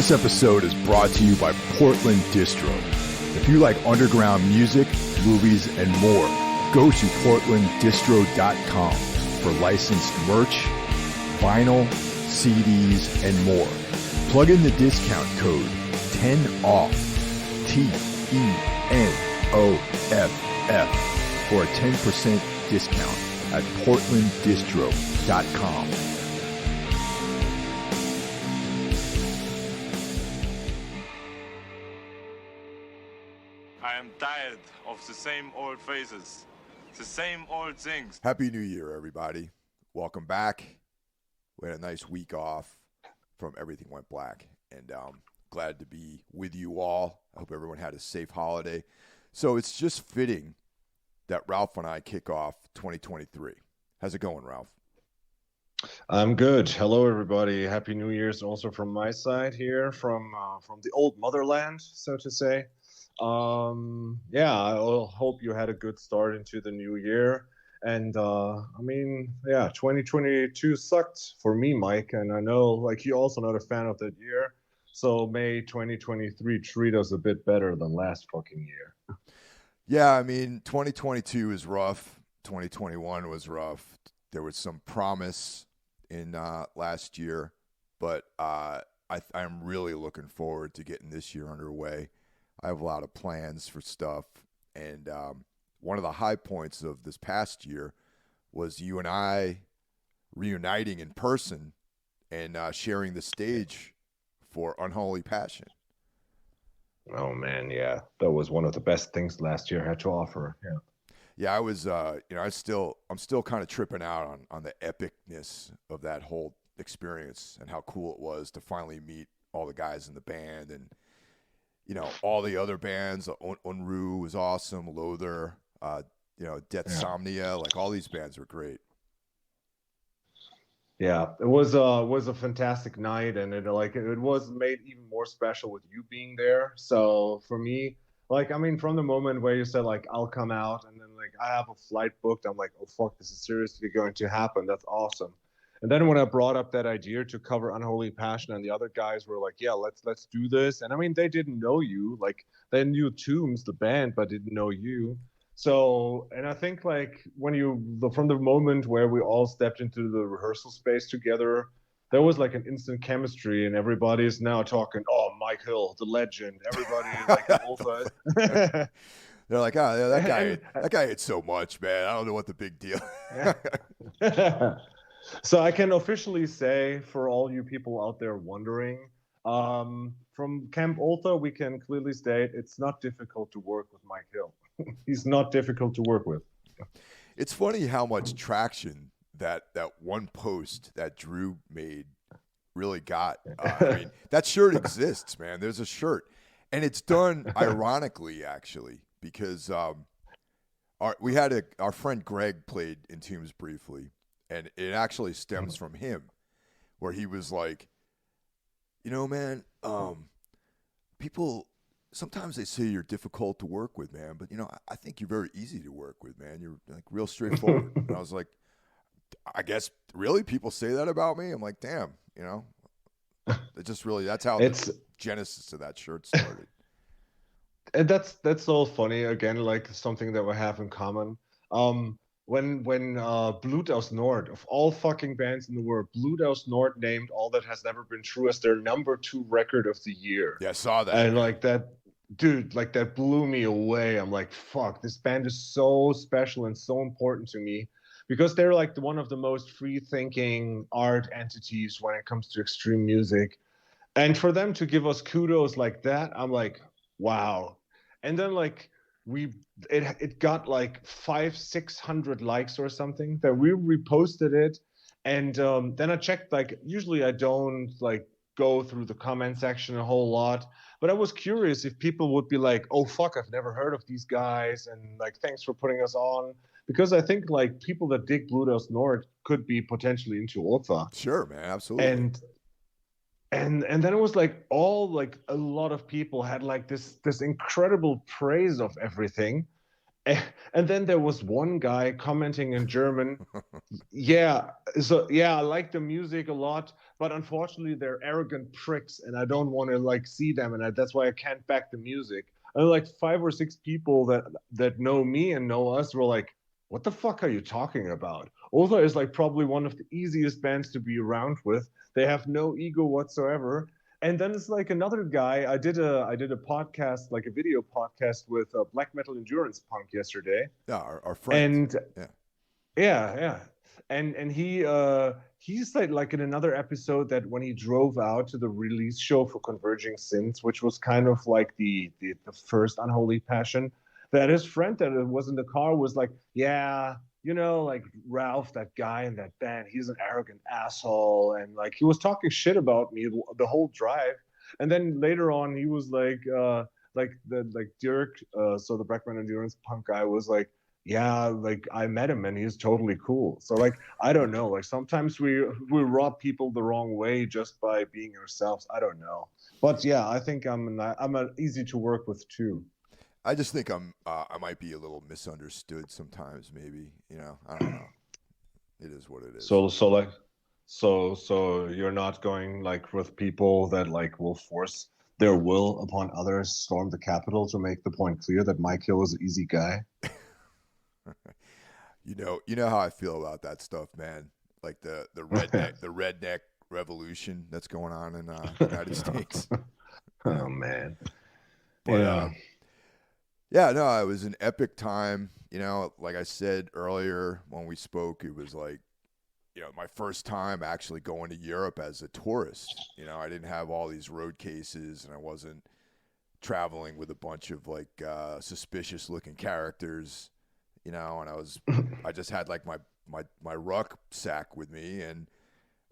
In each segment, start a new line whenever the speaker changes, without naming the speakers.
This episode is brought to you by Portland Distro. If you like underground music, movies, and more, go to portlanddistro.com for licensed merch, vinyl, CDs, and more. Plug in the discount code 10OFF, TENOFF, for a 10% discount at portlanddistro.com.
I am tired of the same old faces, the same old things.
Happy New Year, everybody. Welcome back. We had a nice week off from Everything Went Black, and glad to be with you all. I hope everyone had a safe holiday. So it's just fitting that Ralph and I kick off 2023. How's it going, Ralph?
I'm good. Hello, everybody. Happy New Year's also from my side here, from the old motherland, so to say. I hope you had a good start into the new year. And 2022 sucked for me, Mike. And I know, like, you're also not a fan of that year. So may 2023 treat us a bit better than last fucking year.
Yeah, I mean, 2022 is rough. 2021 was rough. There was some promise in last year, but I'm really looking forward to getting this year underway. I have a lot of plans for stuff, and one of the high points of this past year was you and I reuniting in person and sharing the stage for Unholy Passion.
Oh man, yeah, that was one of the best things last year had to offer.
Yeah, I was, I'm still kind of tripping out on the epicness of that whole experience and how cool it was to finally meet all the guys in the band and, you know, all the other bands. Unru was awesome, Loather, Deathsomnia, like all these bands were great.
Yeah, it was a fantastic night, and it was made even more special with you being there. So for me, from the moment where you said like I'll come out, and then like I have a flight booked, I'm like, oh fuck, this is seriously going to happen. That's awesome. And then when I brought up that idea to cover Unholy Passion, and the other guys were like, yeah, let's do this. And I mean, they didn't know you, like they knew Tombs, the band, but didn't know you. So, and I think like from the moment where we all stepped into the rehearsal space together, there was like an instant chemistry, and everybody's now talking, oh, Mike Hill, the legend. Everybody like Ulfa.
They're like, oh, yeah, that guy ate so much, man. I don't know what the big deal.
So I can officially say, for all you people out there wondering, from Camp Ulta, we can clearly state it's not difficult to work with Mike Hill. He's not difficult to work with.
It's funny how much traction that one post that Drew made really got. I mean, that shirt exists, man. There's a shirt, and it's done ironically, actually, because our friend Greg played in Tombs briefly, and it actually stems from him, where he was like, you know, man, people. Sometimes they say you're difficult to work with, man, but, you know, I think you're very easy to work with, man. You're, like, real straightforward. And I was like, I guess, really? People say that about me? I'm like, damn, you know? That's how the genesis of that shirt started.
And that's so funny, again, like something that we have in common. When Blut aus Nord, of all fucking bands in the world, Blut aus Nord named All That Has Never Been True as their number 2 record of the year.
Yeah, I saw that.
And like that, dude, like that blew me away. I'm like, fuck, this band is so special and so important to me because they're like one of the most free-thinking art entities when it comes to extreme music. And for them to give us kudos like that, I'm like, wow. And then like it got like 500-600 likes or something. That we reposted it, and then I checked. Like usually I don't like go through the comment section a whole lot, but I was curious if people would be like, "Oh fuck, I've never heard of these guys," and like, "Thanks for putting us on." Because I think like people that dig Blut aus Nord could be potentially into Ortha.
Sure, man, absolutely.
And then it was like a lot of people had like this incredible praise of everything. And then there was one guy commenting in German. Yeah, so yeah, I like the music a lot, but unfortunately they're arrogant pricks, and I don't want to like see them, and that's why I can't back the music. And like 5 or 6 people that know me and know us were like, "What the fuck are you talking about?" Ultra is like probably one of the easiest bands to be around with. They have no ego whatsoever. And then it's like another guy. I did a podcast, like a video podcast with Black Metal Endurance Punk yesterday,
Yeah, our friends.
and
Yeah.
yeah. And he said like in another episode that when he drove out to the release show for Converging Sins, which was kind of like the first Unholy Passion, that his friend that was in the car was like, yeah, like Ralph, that guy in that band, he's an arrogant asshole, and like he was talking shit about me the whole drive. And then later on, he was like Dirk, so the Breckman Endurance Punk guy was like, yeah, like I met him and he's totally cool. So like I don't know, like sometimes we rob people the wrong way just by being ourselves. I don't know, but yeah, I think I'm an easy to work with too.
I just think I might be a little misunderstood sometimes. Maybe I don't know. It is what it is.
So you're not going like with people that like will force their will upon others, storm the Capitol to make the point clear that Mike Hill is an easy guy.
You know how I feel about that stuff, man. Like the redneck revolution that's going on in the United States.
Oh man.
But
Yeah.
yeah, no, it was an epic time. Like I said earlier when we spoke, it was like my first time actually going to Europe as a tourist. I didn't have all these road cases, and I wasn't traveling with a bunch of like suspicious looking characters. And I just had like my rucksack with me, and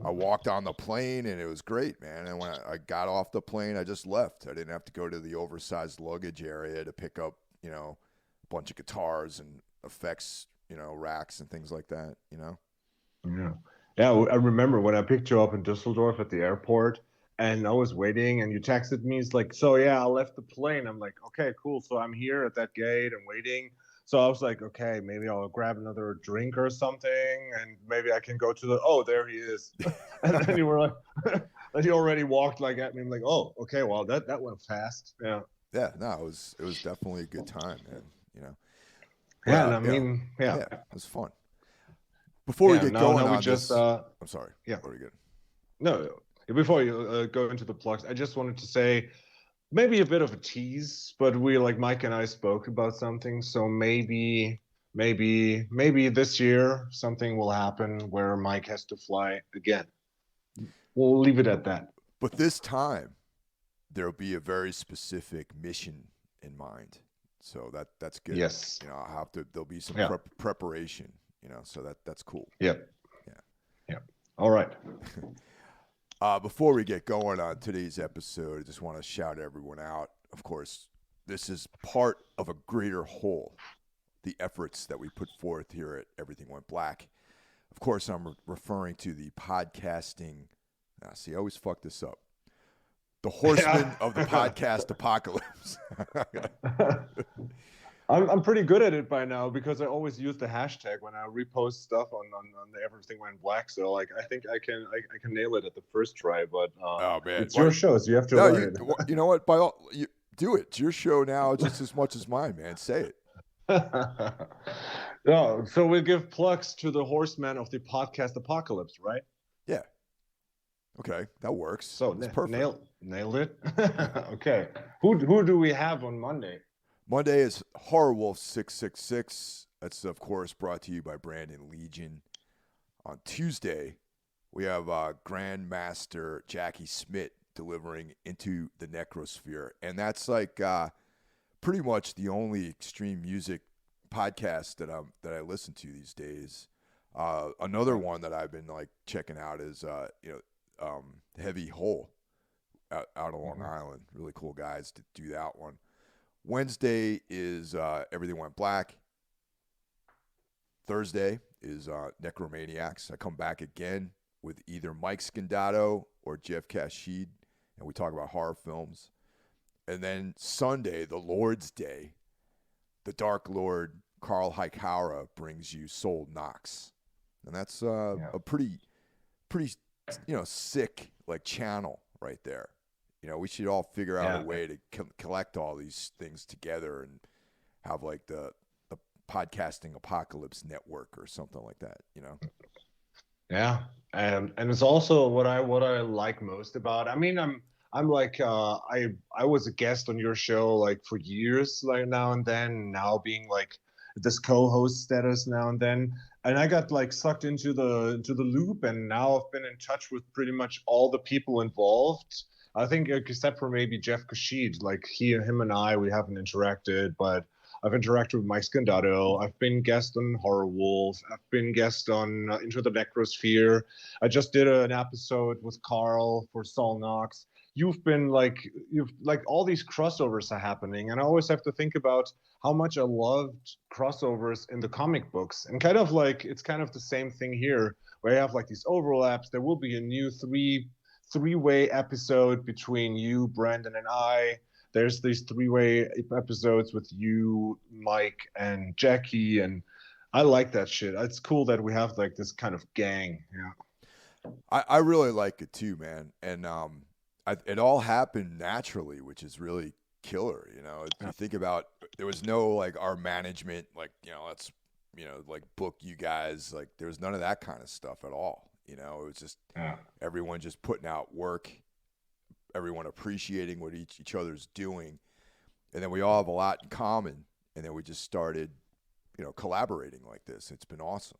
I walked on the plane, and it was great, man. And when I got off the plane, I just left. I didn't have to go to the oversized luggage area to pick up, a bunch of guitars and effects, racks and things like that.
Yeah. Yeah, I remember when I picked you up in Düsseldorf at the airport and I was waiting and you texted me. It's like, so yeah, I left the plane. I'm like, okay, cool. So I'm here at that gate and waiting. So I was like, okay, maybe I'll grab another drink or something and maybe I can go to oh, there he is. And then you were like, and you already walked like at me. I'm like, oh, okay, well, that went fast. Yeah.
Yeah, no, it was definitely a good time, man.
Yeah.
But
And I mean, yeah.
yeah, it was fun. Before we
Yeah.
get
Now,
going
now we
on
just,
this, I'm sorry.
yeah.
Very good.
No, before you go into the plugs, I just wanted to say maybe a bit of a tease, but we like Mike and I spoke about something, so maybe this year something will happen where Mike has to fly again. We'll leave it at that.
But this time, there'll be a very specific mission in mind, so that's good.
Yes.
I have to. There'll be some
Yeah.
preparation. So that's cool.
Yep.
Yeah.
Yep. All right.
Before we get going on today's episode, I just want to shout everyone out. Of course, this is part of a greater whole, the efforts that we put forth here at Everything Went Black. Of course, I'm referring to the podcasting. See, I always fuck this up. The horsemen of the podcast apocalypse.
I'm pretty good at it by now because I always use the hashtag when I repost stuff on the Everything Went Black. So like I think I can nail it at the first try. But
Oh man,
it's your show, so you have to learn it.
You know what? By all, you do it. It's your show now, just as much as mine, man. Say it.
No, so we'll give plugs to the horsemen of the podcast apocalypse, right?
Yeah. Okay, that works.
So
that's perfect.
Nailed it. Okay. Who do we have on Monday?
Monday is Horror Wolf 666. That's of course brought to you by Brandon Legion. On Tuesday, we have Grandmaster Jackie Schmidt delivering Into the Necrosphere, and that's like pretty much the only extreme music podcast that I listen to these days. Another one that I've been like checking out is Heavy Hole out of Long Island. Really cool guys to do that one. Wednesday is Everything Went Black. Thursday is Necromaniacs. I come back again with either Mike Scandato or Jeff Kashid, and we talk about horror films. And then Sunday, the Lord's Day, the Dark Lord Carl Hikara brings you Soul Knox, and that's a pretty sick like channel right there. We should all figure out a way to collect all these things together and have like the podcasting apocalypse network or something like that.
Yeah, and it's also what I like most about. I mean, I'm like I was a guest on your show like for years, like now and then. Now being like this co-host status now and then, and I got like sucked into the loop, and now I've been in touch with pretty much all the people involved. I think except for maybe Jeff Kashid, like him and I, we haven't interacted, but I've interacted with Mike Scandato. I've been guest on Horror Wolf. I've been guest on Into the Necrosphere. I just did an episode with Carl for Saul Knox. You've all these crossovers are happening, and I always have to think about how much I loved crossovers in the comic books, and kind of like it's kind of the same thing here, where you have like these overlaps. There will be a new three-way episode between you, Brandon, and I. There's these three-way episodes with you, Mike, and Jackie, and I like that shit. It's cool that we have like this kind of gang. Yeah,
I really like it too, man. And it all happened naturally, which is really killer. If you think about, there was no like our management, like let's like book you guys. Like there was none of that kind of stuff at all. It was just everyone just putting out work. Everyone appreciating what each other's doing, and then we all have a lot in common, and then we just started collaborating like this. It's been awesome.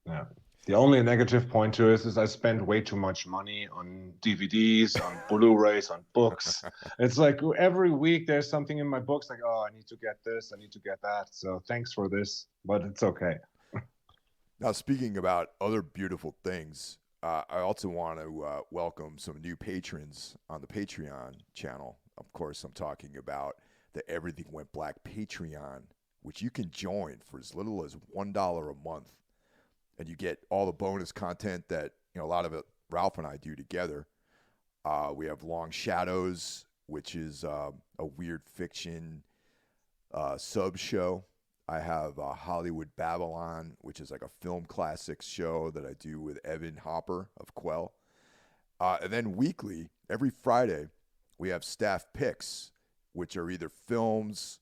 Yeah, the only negative point to it is I spend way too much money on DVDs, on Blu-rays, on books. It's like every week there's something in my books like, oh, I need to get this, I need to get that, so thanks for this, but it's okay.
Now, speaking about other beautiful things, I also want to welcome some new patrons on the Patreon channel. Of course, I'm talking about the Everything Went Black Patreon, which you can join for as little as $1 a month. And you get all the bonus content that a lot of it Ralph and I do together. We have Long Shadows, which is a weird fiction sub show. I have Hollywood Babylon, which is like a film classics show that I do with Evan Hopper of Quell. And then weekly, every Friday, we have staff picks, which are either films,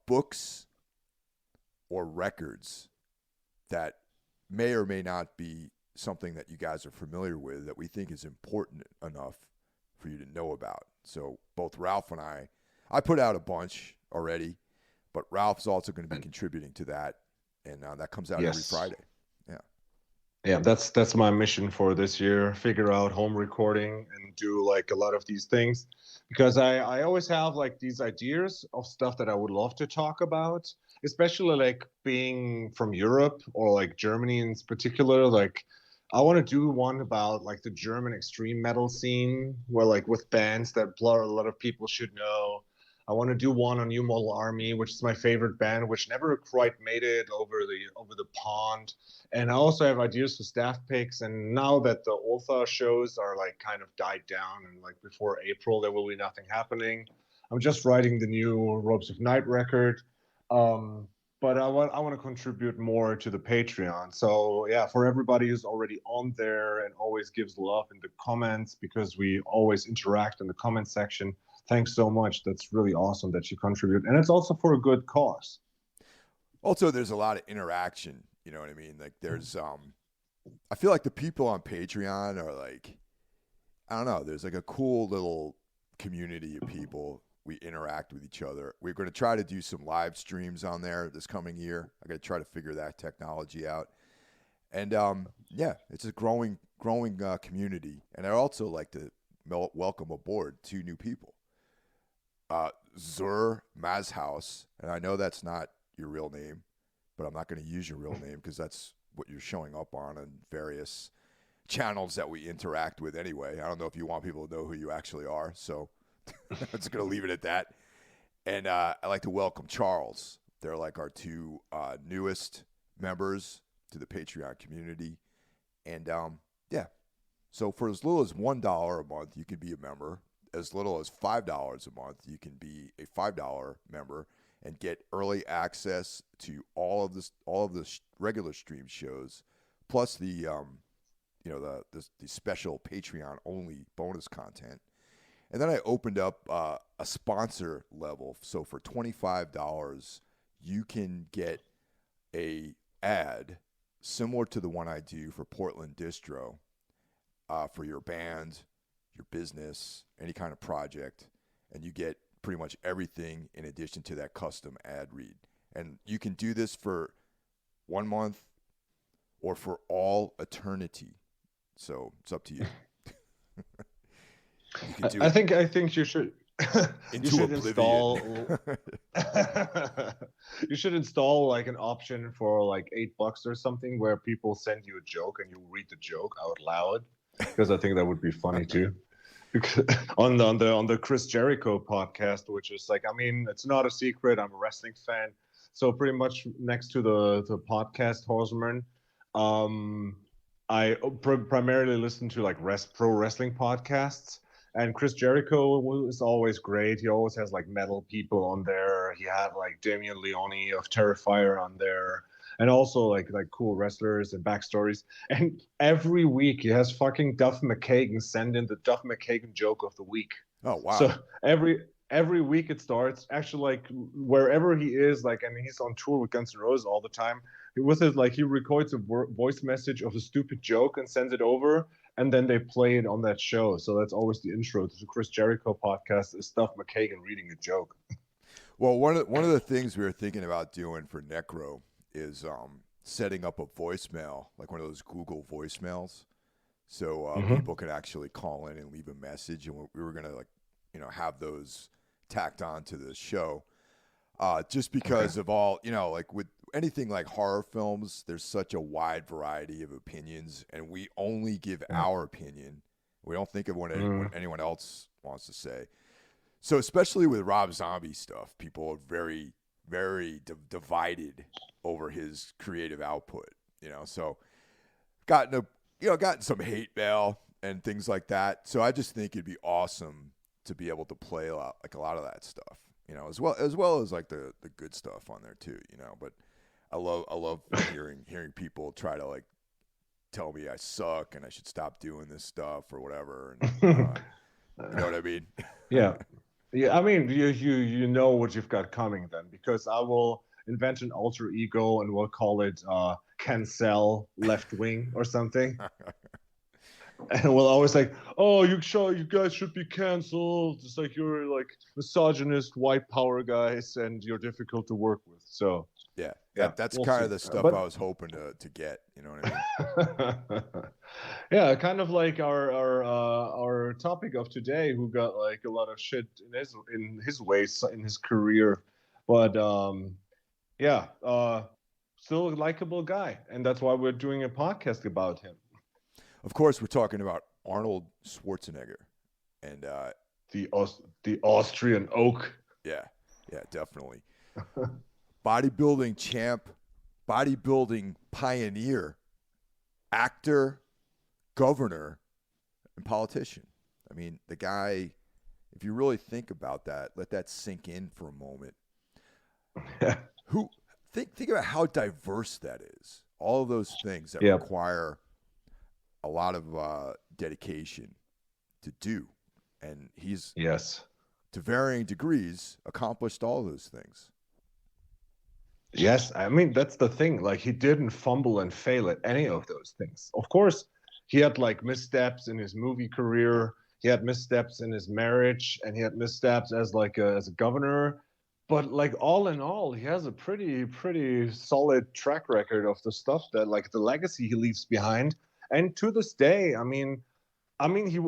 books, or records that may or may not be something that you guys are familiar with that we think is important enough for you to know about. So both Ralph and I put out a bunch already, but Ralph's also going to be contributing to that, and that comes out every Friday.
Yeah, that's my mission for this year. Figure out home recording and do like a lot of these things, because I always have like these ideas of stuff that I would love to talk about, especially like being from Europe or like Germany in particular. Like I want to do one about like the German extreme metal scene, where like with bands that a lot of people should know. I want to do one on New Model Army, which is my favorite band, which never quite made it over the pond. And I also have ideas for staff picks. And now that the Ultha shows are like kind of died down, and like before April there will be nothing happening, I'm just writing the new Robes of Night record. But I want to contribute more to the Patreon. So yeah, for everybody who's already on there and always gives love in the comments, because we always interact in the comment section. Thanks so much. That's really awesome that you contribute. And it's also for a good cause.
Also, there's a lot of interaction. You know what I mean? Like there's, I feel like the people on Patreon are like, I don't know, there's like a cool little community of people. We interact with each other. We're going to try to do some live streams on there this coming year. I got to try to figure that technology out. And yeah, it's a growing community. And I also like to welcome aboard 2 new people. Zur Mazhaus, and I know that's not your real name, but I'm not going to use your real name because that's what you're showing up on various channels that we interact with anyway. I don't know if you want people to know who you actually are, so I'm just going to leave it at that. And I'd like to welcome Charles. They're like our 2 newest members to the Patreon community. And yeah, so for as little as $1 a month, you can be a member. As little as $5 a month, you can be a $5 member. and get early access to all of the regular stream shows, plus the the special Patreon only bonus content. And then I opened up a sponsor level. So for $25, you can get a ad similar to the one I do for Portland Distro for your band, your business, any kind of project, and you get pretty much everything in addition to that custom ad read. And you can do this for 1 month or for all eternity. So it's up to you. You can do
I think you should
into
you should install
oblivion.
you should install like an option for like $8 or something where people send you a joke and you read the joke out loud, because I think that would be funny too. on the Chris Jericho podcast, which is like, I mean, it's not a secret, I'm a wrestling fan, so pretty much next to the podcast Horseman, I primarily listen to like pro wrestling podcasts, and Chris Jericho is always great. He always has like metal people on there. He had like Damian Leone of Terrifier on there, and also like cool wrestlers and backstories. And every week he has fucking Duff McKagan send in the Duff McKagan joke of the week.
Oh wow!
So every week it starts actually like wherever he is, like, I mean, he's on tour with Guns N' Roses all the time. With it, like, he records a voice message of a stupid joke and sends it over, and then they play it on that show. So that's always the intro to the Chris Jericho podcast, is Duff McKagan reading a joke.
Well, one of the things we were thinking about doing for Necro is setting up a voicemail, like one of those Google voicemails, so people can actually call in and leave a message, and we were gonna have those tacked on to the show, just because of all like with anything like horror films, there's such a wide variety of opinions, and we only give our opinion. We don't think of what anyone else wants to say. So especially with Rob Zombie stuff, people are very, very divided over his creative output. So gotten some hate mail and things like that. So I just think it'd be awesome to be able to play a lot of that stuff, as well as like the good stuff on there too, But I love hearing people try to like tell me I suck and I should stop doing this stuff or whatever. And, you know what I mean?
Yeah. Yeah, I mean, you know what you've got coming then, because I will invent an alter ego and we'll call it Cancel Left Wing or something. And we'll always like, oh, you guys should be canceled. It's like you're like misogynist white power guys and you're difficult to work with. So
yeah, that's
we'll
kind
see.
of the stuff I was hoping to get. You know what I mean?
Yeah, kind of like our topic of today, who got like a lot of shit in his ways in his career, but still a likable guy, and that's why we're doing a podcast about him.
Of course, we're talking about Arnold Schwarzenegger, and
the Austrian oak.
Yeah, definitely. Bodybuilding champ, bodybuilding pioneer, actor, governor, and politician. I mean, the guy, if you really think about that, let that sink in for a moment. Think about how diverse that is. All of those things that require a lot of dedication to do. And he's, to varying degrees, accomplished all those things.
Yes, I mean, that's the thing. Like, he didn't fumble and fail at any of those things. Of course, he had like missteps in his movie career. He had missteps in his marriage, and he had missteps as a governor. But like, all in all, he has a pretty solid track record of the stuff that, like, the legacy he leaves behind. And to this day, I mean,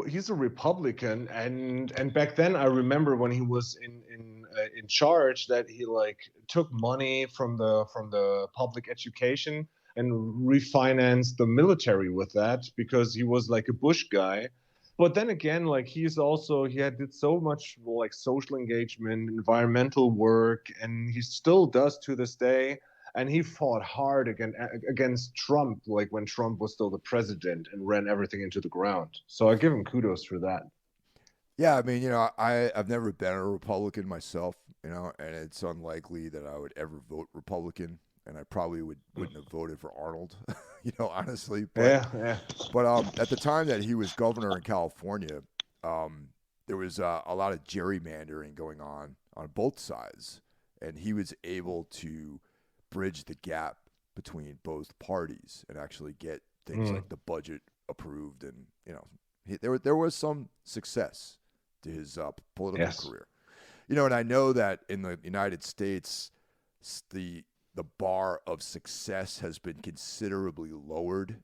he's a Republican, and back then I remember when he was in charge that he like took money from the public education and refinanced the military with that, because he was like a Bush guy. But then again, like, he did so much like social engagement, environmental work, and he still does to this day. And he fought hard against Trump, like when Trump was still the president, and ran everything into the ground. So I give him kudos for that.
Yeah, I mean, I've never been a Republican myself, and it's unlikely that I would ever vote Republican, and I probably wouldn't have voted for Arnold, honestly. But
Yeah, yeah.
at the time that he was governor in California, um, there was a lot of gerrymandering going on both sides, and he was able to bridge the gap between both parties and actually get things
Mm,
like the budget approved, and there was some success to his political
yes.
career. And I know that in the United States, the bar of success has been considerably lowered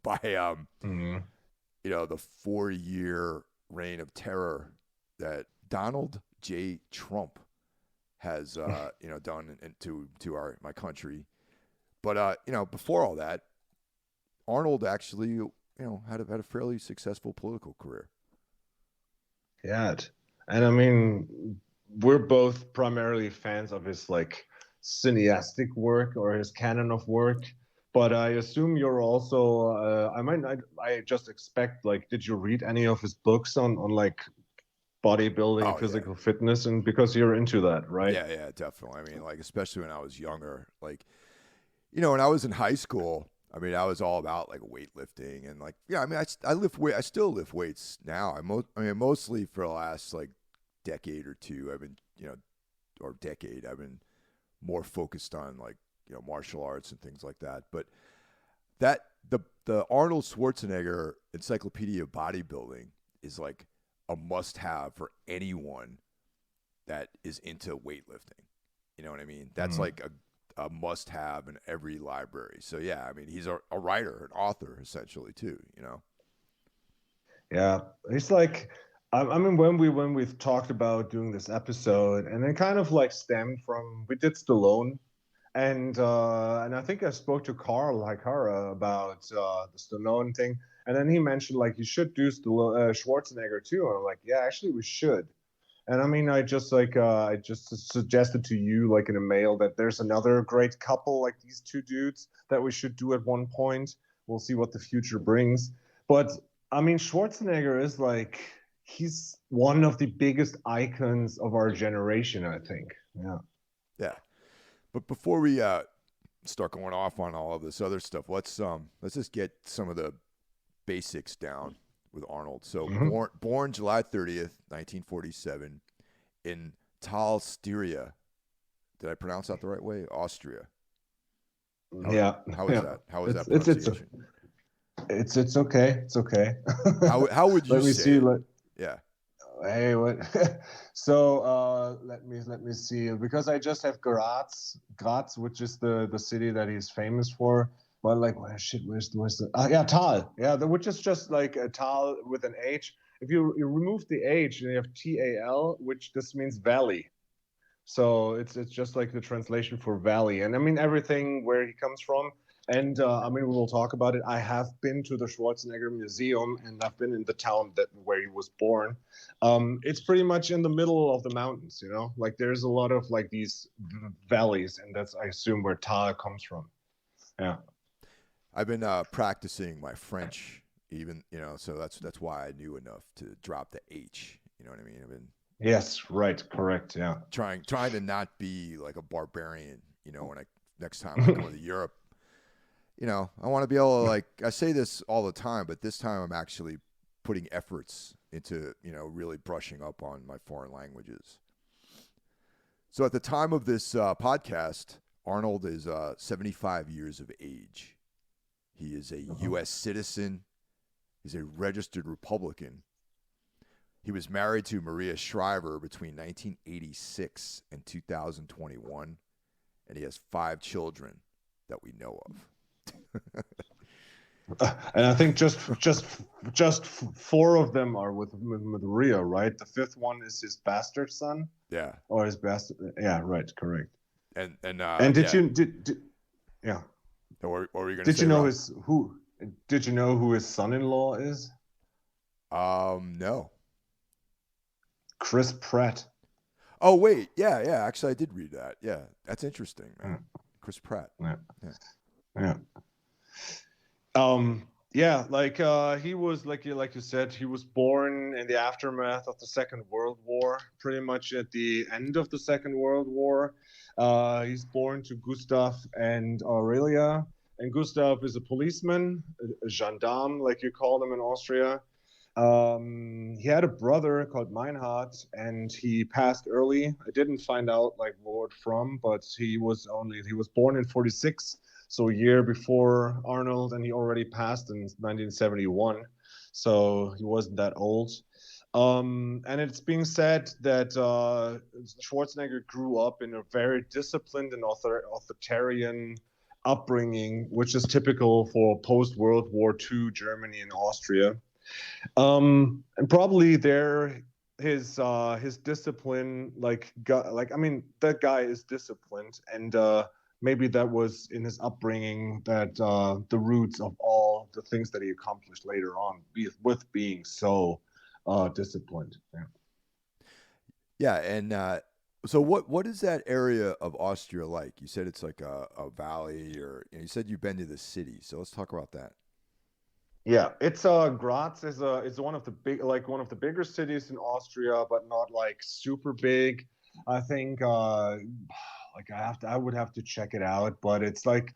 by
Mm,
the 4-year reign of terror that Donald J. Trump has done to my country. But before all that, Arnold actually had a fairly successful political career.
yeah. And I mean, we're both primarily fans of his like cineastic work or his canon of work. But I assume you're also. I just expect like, did you read any of his books on like bodybuilding,
Oh yeah.
physical fitness, and because you're into that, right?
Yeah, definitely. I mean, like, especially when I was younger, like, when I was in high school, I mean, I was all about like weightlifting and like, yeah, I mean, I lift weight. I still lift weights now. I mean, mostly for the last like decade or two, I've been, I've been more focused on like, martial arts and things like that. But that the Arnold Schwarzenegger Encyclopedia of Bodybuilding is like a must-have for anyone that is into weightlifting. You know what I mean? That's
Mm.
like a must-have in every library. So yeah, I mean, he's a writer, an author, essentially too.
Yeah, it's like I mean when we've talked about doing this episode, and it kind of like stemmed from we did Stallone, and I think I spoke to Carl Hikara about the Stallone thing, and then he mentioned like you should do Schwarzenegger too, and I'm like, yeah, actually we should. And I mean, I just suggested to you like in a mail that there's another great couple like these two dudes that we should do at one point. We'll see what the future brings. But I mean, Schwarzenegger is like he's one of the biggest icons of our generation, I think. Yeah.
Yeah. But before we start going off on all of this other stuff, let's just get some of the basics down with Arnold. So
Hmm.
born July 30th, 1947, in Talstyria. Did I pronounce that the right way? Austria. How
Yeah.
how is
Yeah.
that? How is that
It's
pronunciation?
it's okay. It's okay.
How would you
Let me
say
see.
it? Yeah.
Hey, what? So let me see, because I just have Graz, which is the city that he's famous for. But like, where's the? Yeah, Tal. Yeah, which is just like a Tal with an H. If you remove the H, and you have Tal, which this means valley. So it's just like the translation for valley, and I mean everything where he comes from. And I mean, we will talk about it. I have been to the Schwarzenegger Museum, and I've been in the town that where he was born. It's pretty much in the middle of the mountains, Like there's a lot of like these valleys, and that's I assume where Tal comes from. Yeah.
I've been practicing my French, even so that's why I knew enough to drop the H. You know what I mean? I've been
Yes. Right. Correct. Yeah.
trying to not be like a barbarian. When next time I go to Europe, I want to be able to, like, I say this all the time, but this time I'm actually putting efforts into really brushing up on my foreign languages. So at the time of this podcast, Arnold is 75 years of age. He is a U.S. citizen. He's a registered Republican. He was married to Maria Shriver between 1986 and 2021, and he has 5 children that we know of.
And I think just four of them are with Maria, right? The fifth one is his bastard son,
Yeah,
or his bastard. Yeah, right, correct.
and
And
yeah.
yeah?
What were you gonna
Did
say,
you know
Rob?
his who? Did you know who his son-in-law is?
No.
Chris Pratt.
Oh wait, yeah. Actually, I did read that. Yeah, that's interesting, man.
Yeah,
Chris Pratt.
yeah,
Yeah.
yeah. Um, Yeah, like he was like you said, he was born in the aftermath of the Second World War, pretty much at the end of the Second World War. He's born to Gustav and Aurelia, and Gustav is a policeman, a gendarme, like you call them in Austria. He had a brother called Meinhard, and he passed early. I didn't find out like what from, but he was born in '46, so a year before Arnold, and he already passed in 1971, so he wasn't that old. And it's being said that Schwarzenegger grew up in a very disciplined and authoritarian upbringing, which is typical for post World War II Germany and Austria. And probably there his discipline like I mean that guy is disciplined, and maybe that was in his upbringing that the roots of all the things that he accomplished later on with being so disciplined. Yeah.
Yeah, and so what is that area of Austria like? You said it's like a valley, or you said you've been to the city. So let's talk about that.
Yeah, it's Graz is one of the one of the bigger cities in Austria, but not like super big. I think like I would have to check it out, but it's like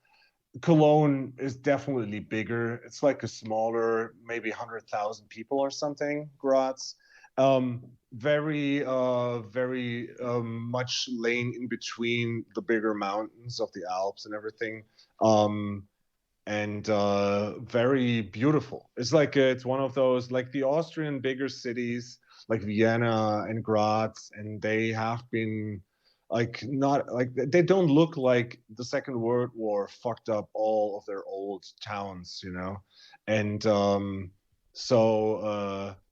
Cologne is definitely bigger. It's like a smaller, maybe 100,000 people or something. Graz, very much laying in between the bigger mountains of the Alps and everything. Um, and very beautiful. It's like it's one of those like the Austrian bigger cities like Vienna and Graz, and they have been like not like they don't look like the Second World War fucked up all of their old towns, you know, and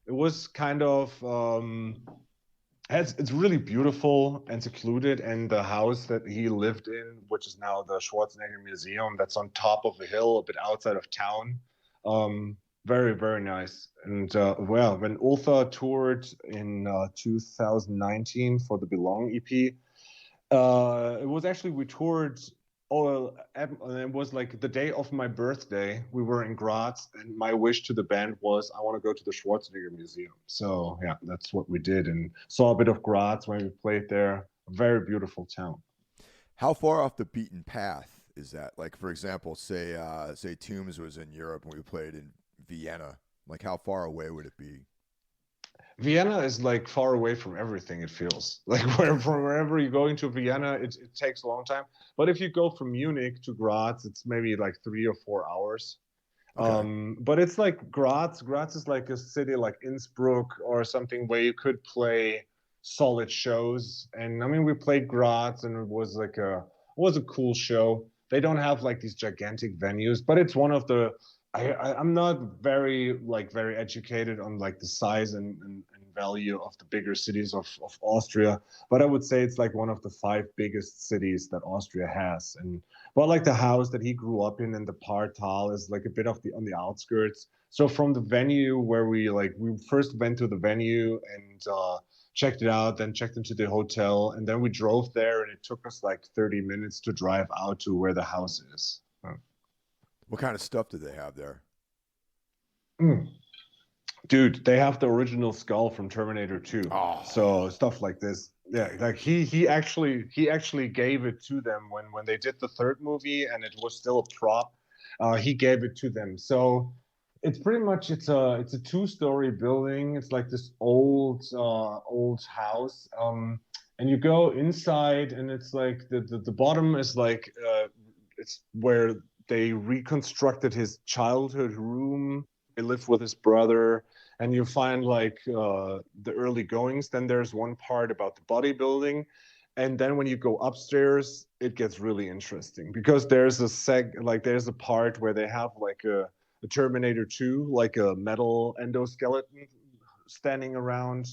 it was kind of it's really beautiful and secluded, and the house that he lived in, which is now the Schwarzenegger Museum, that's on top of a hill a bit outside of town. Very, very nice. And well, when Ultha toured in 2019 for the Belong EP, it was actually we toured. Oh, it was like the day of my birthday. We were in Graz, and my wish to the band was I want to go to the Schwarzenegger Museum. So yeah, that's what we did, and saw a bit of Graz when we played there. A very beautiful town.
How far off the beaten path is that? Like, for example, say Tombs was in Europe and we played in Vienna. Like, how far away would it be?
Vienna is like far away from everything. It feels like from wherever you're going to Vienna, it takes a long time. But if you go from Munich to Graz, it's maybe like 3 or 4 hours.
Okay.
But it's like Graz. Graz is like a city like Innsbruck or something where you could play solid shows. And I mean, we played Graz, and it was a cool show. They don't have like these gigantic venues, but it's one of the. I'm not very educated on like the size and value of the bigger cities of Austria, but I would say it's like one of the five biggest cities that Austria has. And but like the house that he grew up in the Partal is like a bit of the on the outskirts. So from the venue where we first went to the venue and checked it out, then checked into the hotel, and then we drove there, and it took us like 30 minutes to drive out to where the house is.
What kind of stuff do they have there?
Mm. Dude, they have the original skull from Terminator 2.
Oh,
So stuff like this. Yeah, like he actually gave it to them when they did the third movie and it was still a prop. He gave it to them. So it's pretty much it's a two-story building. It's like this old house. And you go inside, and it's like the bottom is like it's where they reconstructed his childhood room. He lived with his brother, and you find like the early goings. Then there's one part about the bodybuilding, and then when you go upstairs, it gets really interesting because there's a part where they have like a Terminator 2, like a metal endoskeleton standing around.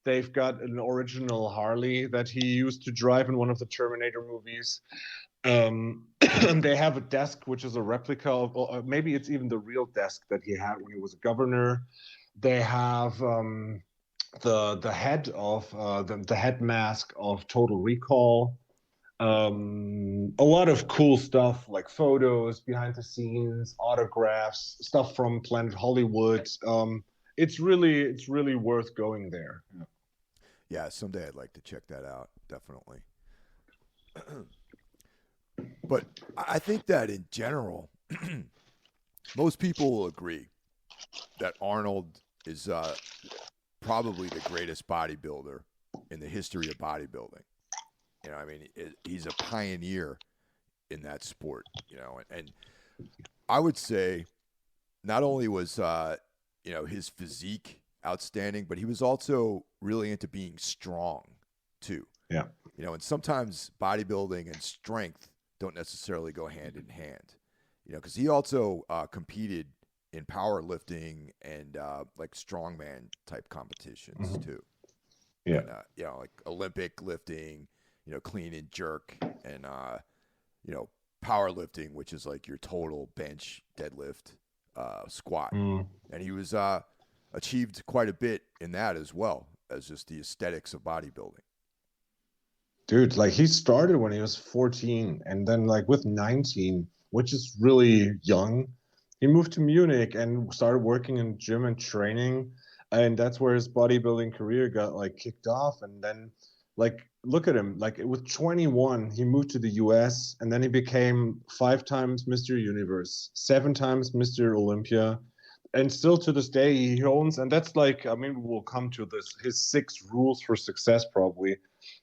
They've got an original Harley that he used to drive in one of the Terminator movies. And they have a desk which is a replica of, or maybe it's even the real desk that he had when he was a governor. They have the head of the head mask of Total Recall. A lot of cool stuff like photos, behind the scenes, autographs, stuff from Planet Hollywood. It's really worth going there.
Yeah, someday I'd like to check that out. Definitely. But I think that in general, most people will agree that Arnold is probably the greatest bodybuilder in the history of bodybuilding. I mean, he's a pioneer in that sport. And I would say not only was his physique outstanding, but he was also really into being strong too.
Yeah.
And sometimes bodybuilding and strength don't necessarily go hand in hand. Because he also competed in powerlifting and like strongman type competitions too.
Yeah.
And, like Olympic lifting, clean and jerk, and powerlifting, which is like your total bench, deadlift, squat. And he was achieved quite a bit in that as well as just the aesthetics of bodybuilding.
Dude, like he started when he was 14, and then like with 19, which is really young, he moved to Munich and started working in gym and training, and that's where his bodybuilding career got like kicked off. And then like look at him, like with 21 he moved to the US, and then he became 5 times Mr. Universe, 7 times Mr. Olympia, and still to this day he owns, and that's like, I mean, we'll come to this, his 6 rules for success probably.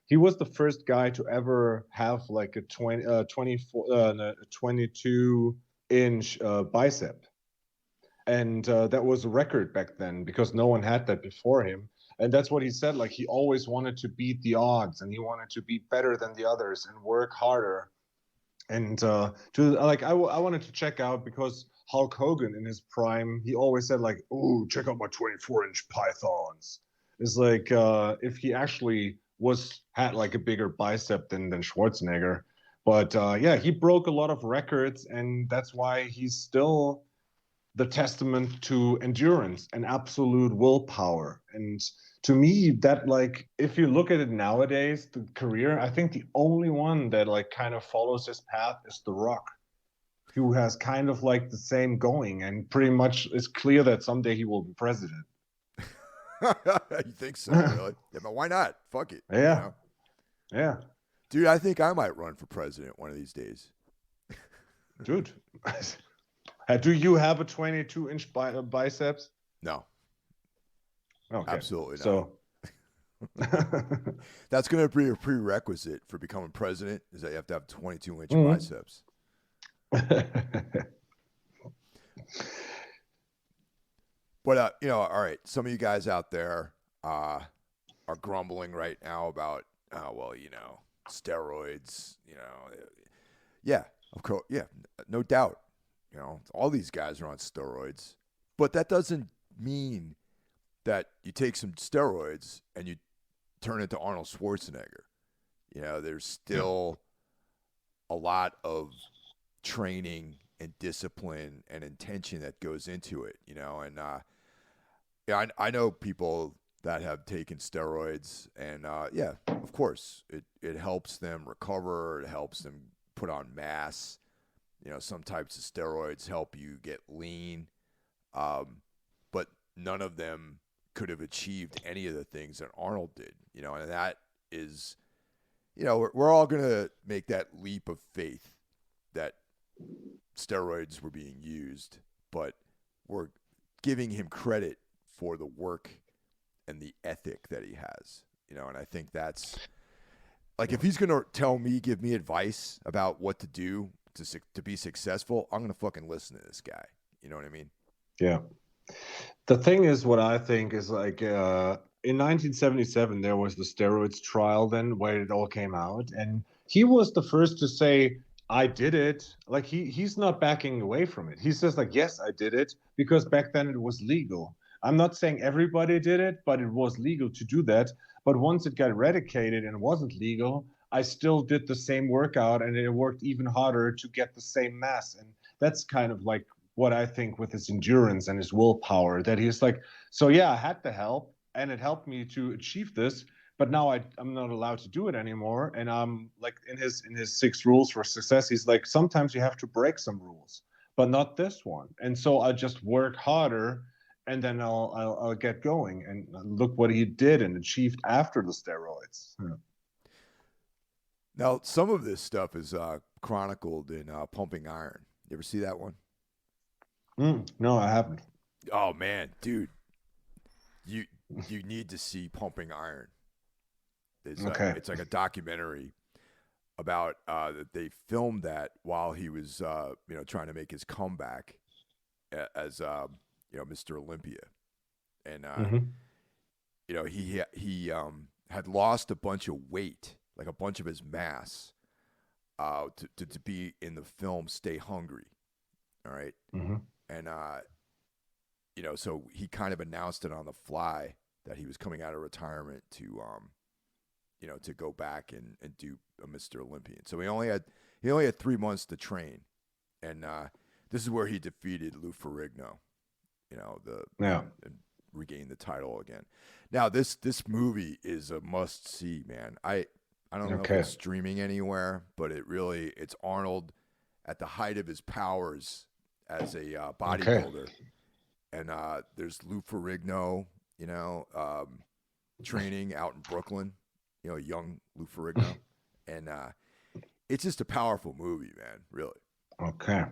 He was the first guy to ever have like a 22-inch bicep. And that was a record back then because no one had that before him. And that's what he said. Like he always wanted to beat the odds, and he wanted to be better than the others and work harder. And I wanted to check out, because Hulk Hogan in his prime, he always said like, "Oh, check out my 24-inch pythons." It's like if he actually had like a bigger bicep than Schwarzenegger. But yeah, he broke a lot of records, and that's why he's still the testament to endurance and absolute willpower. And to me, that, like, if you look at it nowadays, the career, I think the only one that like kind of follows his path is The Rock, who has kind of like the same going, and pretty much it's clear that someday he will be president.
You think so, really? Yeah, but why not? Fuck it.
Yeah. Yeah.
Dude, I think I might run for president one of these days.
Dude. Do you have a 22-inch biceps?
No.
Okay.
Absolutely not.
So
that's going to be a prerequisite for becoming president, is that you have to have 22-inch biceps. But, all right, some of you guys out there are grumbling right now about, steroids, Yeah, of course. Yeah, no doubt. All these guys are on steroids. But that doesn't mean that you take some steroids and you turn into Arnold Schwarzenegger. There's still a lot of training and discipline and intention that goes into it, and I know people that have taken steroids, and of course it helps them recover, it helps them put on mass. Some types of steroids help you get lean, but none of them could have achieved any of the things that Arnold did, and that is, we're all going to make that leap of faith that steroids were being used, but we're giving him credit for the work and the ethic that he has, and I think that's, like, if he's going to give me advice about what to do to be successful, I'm going to fucking listen to this guy. You know what I mean?
Yeah. The thing is, what I think is, like, in 1977, there was the steroids trial then, where it all came out. And he was the first to say, I did it. Like, he's not backing away from it. He says, like, yes, I did it, because back then it was legal. I'm not saying everybody did it, but it was legal to do that. But once it got eradicated and wasn't legal, I still did the same workout, and it worked even harder to get the same mass. And that's kind of like what I think with his endurance and his willpower, that he's like, so yeah, I had the help and it helped me to achieve this, but now I'm not allowed to do it anymore. And like in his 6 rules for success, he's like, sometimes you have to break some rules, but not this one. And so I just work harder, and then I'll get going. And look what he did and achieved after the steroids. Yeah.
Now, some of this stuff is chronicled in Pumping Iron. You ever see that one?
No, I haven't.
Oh man, dude, you need to see Pumping Iron.
Okay.
It's like a documentary about that they filmed that while he was trying to make his comeback as Mr. Olympia, and he had lost a bunch of weight, like a bunch of his mass, to be in the film Stay Hungry. All right. And so he kind of announced it on the fly that he was coming out of retirement to go back and do a Mr. Olympian. So he only had 3 months to train, and this is where he defeated Lou Ferrigno, and regained the title again. Now this movie is a must see, man. I don't know if it's streaming anywhere, but it's Arnold at the height of his powers as a bodybuilder, and there's Lou Ferrigno, training out in Brooklyn. Young Lou Ferrigno, and it's just a powerful movie, man. Really.
Okay.